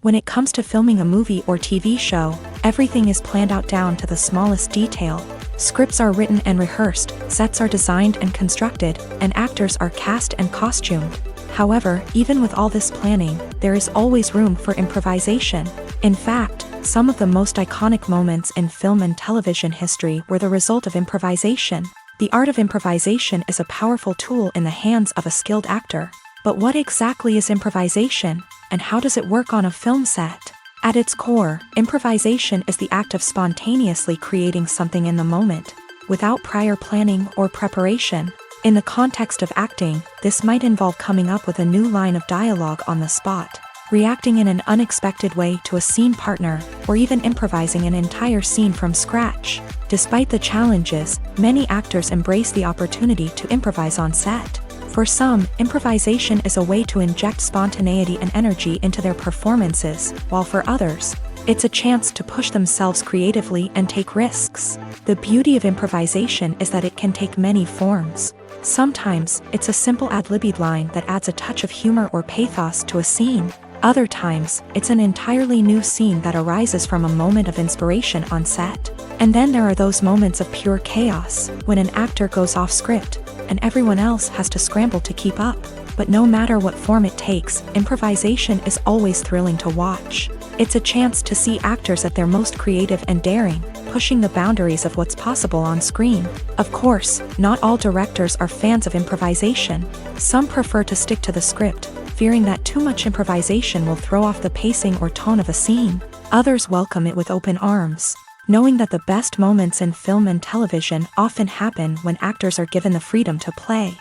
When it comes to filming a movie or TV show, everything is planned out down to the smallest detail. Scripts are written and rehearsed, sets are designed and constructed, and actors are cast and costumed. However, even with all this planning, there is always room for improvisation. In fact, some of the most iconic moments in film and television history were the result of improvisation. The art of improvisation is a powerful tool in the hands of a skilled actor. But what exactly is improvisation, and how does it work on a film set? At its core, improvisation is the act of spontaneously creating something in the moment, without prior planning or preparation. In the context of acting, this might involve coming up with a new line of dialogue on the spot, reacting in an unexpected way to a scene partner, or even improvising an entire scene from scratch. Despite the challenges, many actors embrace the opportunity to improvise on set. For some, improvisation is a way to inject spontaneity and energy into their performances, while for others, it's a chance to push themselves creatively and take risks. The beauty of improvisation is that it can take many forms. Sometimes, it's a simple ad-libbed line that adds a touch of humor or pathos to a scene. Other times, it's an entirely new scene that arises from a moment of inspiration on set. And then there are those moments of pure chaos, when an actor goes off script, and everyone else has to scramble to keep up. But no matter what form it takes, improvisation is always thrilling to watch. It's a chance to see actors at their most creative and daring, pushing the boundaries of what's possible on screen. Of course, not all directors are fans of improvisation. Some prefer to stick to the script, fearing that too much improvisation will throw off the pacing or tone of a scene. Others welcome it with open arms, knowing that the best moments in film and television often happen when actors are given the freedom to play.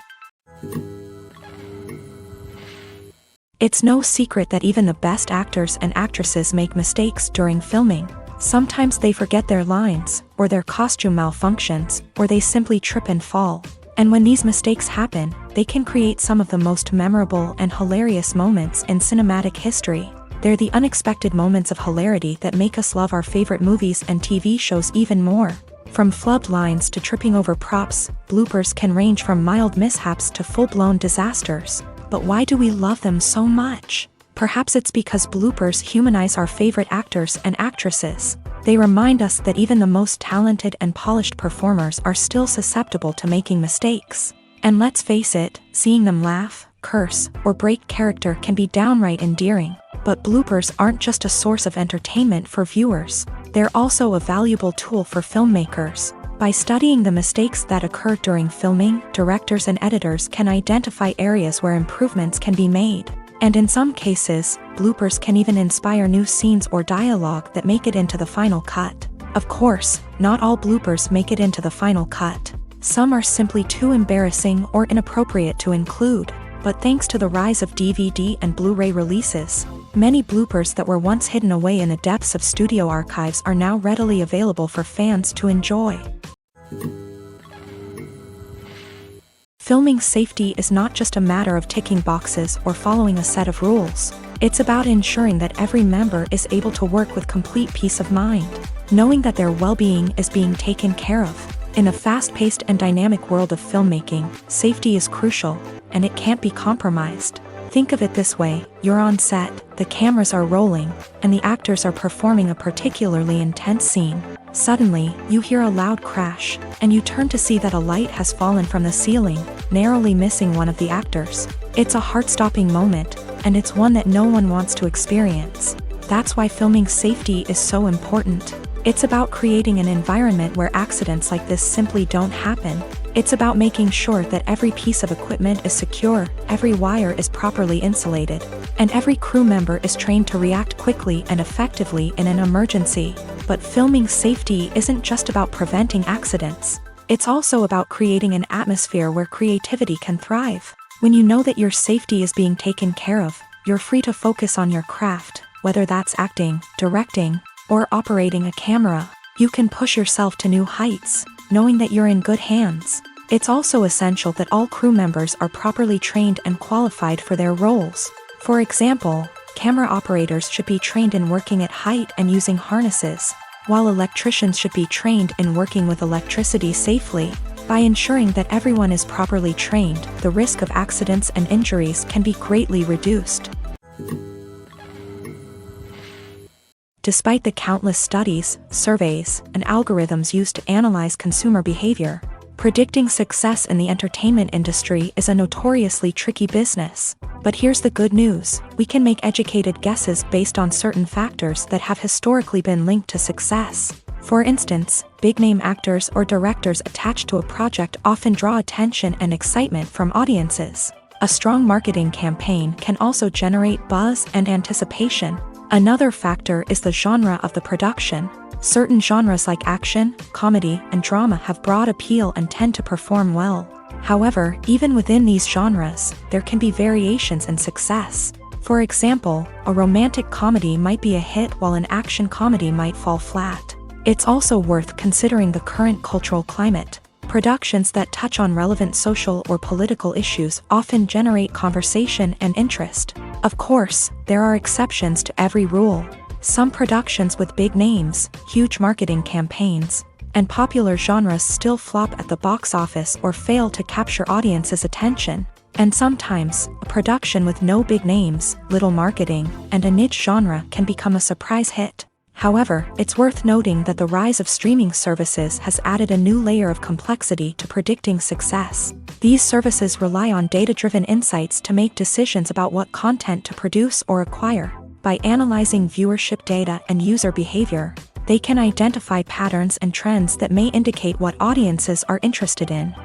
It's no secret that even the best actors and actresses make mistakes during filming. Sometimes they forget their lines, or their costume malfunctions, or they simply trip and fall. And when these mistakes happen, they can create some of the most memorable and hilarious moments in cinematic history. They're the unexpected moments of hilarity that make us love our favorite movies and TV shows even more. From flubbed lines to tripping over props, bloopers can range from mild mishaps to full-blown disasters. But why do we love them so much? Perhaps it's because bloopers humanize our favorite actors and actresses. They remind us that even the most talented and polished performers are still susceptible to making mistakes. And let's face it, seeing them laugh, curse, or break character can be downright endearing. But bloopers aren't just a source of entertainment for viewers. They're also a valuable tool for filmmakers. By studying the mistakes that occur during filming, directors and editors can identify areas where improvements can be made. And in some cases, bloopers can even inspire new scenes or dialogue that make it into the final cut. Of course, not all bloopers make it into the final cut. Some are simply too embarrassing or inappropriate to include. But thanks to the rise of DVD and Blu-ray releases, many bloopers that were once hidden away in the depths of studio archives are now readily available for fans to enjoy. Filming safety is not just a matter of ticking boxes or following a set of rules. It's about ensuring that every member is able to work with complete peace of mind, knowing that their well-being is being taken care of. In a fast-paced and dynamic world of filmmaking, safety is crucial, and it can't be compromised. Think of it this way: you're on set, the cameras are rolling, and the actors are performing a particularly intense scene. Suddenly, you hear a loud crash, and you turn to see that a light has fallen from the ceiling, narrowly missing one of the actors. It's a heart-stopping moment, and it's one that no one wants to experience. That's why filming safety is so important. It's about creating an environment where accidents like this simply don't happen. It's about making sure that every piece of equipment is secure, every wire is properly insulated, and every crew member is trained to react quickly and effectively in an emergency. But filming safety isn't just about preventing accidents. It's also about creating an atmosphere where creativity can thrive. When you know that your safety is being taken care of, you're free to focus on your craft, whether that's acting, directing, or operating a camera. You can push yourself to new heights, knowing that you're in good hands. It's also essential that all crew members are properly trained and qualified for their roles. For example, camera operators should be trained in working at height and using harnesses, while electricians should be trained in working with electricity safely. By ensuring that everyone is properly trained, the risk of accidents and injuries can be greatly reduced. Despite the countless studies, surveys, and algorithms used to analyze consumer behavior, predicting success in the entertainment industry is a notoriously tricky business. But here's the good news: we can make educated guesses based on certain factors that have historically been linked to success. For instance, big-name actors or directors attached to a project often draw attention and excitement from audiences. A strong marketing campaign can also generate buzz and anticipation. Another factor is the genre of the production. Certain genres like action, comedy, and drama have broad appeal and tend to perform well. However, even within these genres, there can be variations in success. For example, a romantic comedy might be a hit while an action comedy might fall flat. It's also worth considering the current cultural climate. Productions that touch on relevant social or political issues often generate conversation and interest. Of course, there are exceptions to every rule. Some productions with big names, huge marketing campaigns, and popular genres still flop at the box office or fail to capture audiences' attention. And sometimes, a production with no big names, little marketing, and a niche genre can become a surprise hit. However, it's worth noting that the rise of streaming services has added a new layer of complexity to predicting success. These services rely on data-driven insights to make decisions about what content to produce or acquire. By analyzing viewership data and user behavior, they can identify patterns and trends that may indicate what audiences are interested in.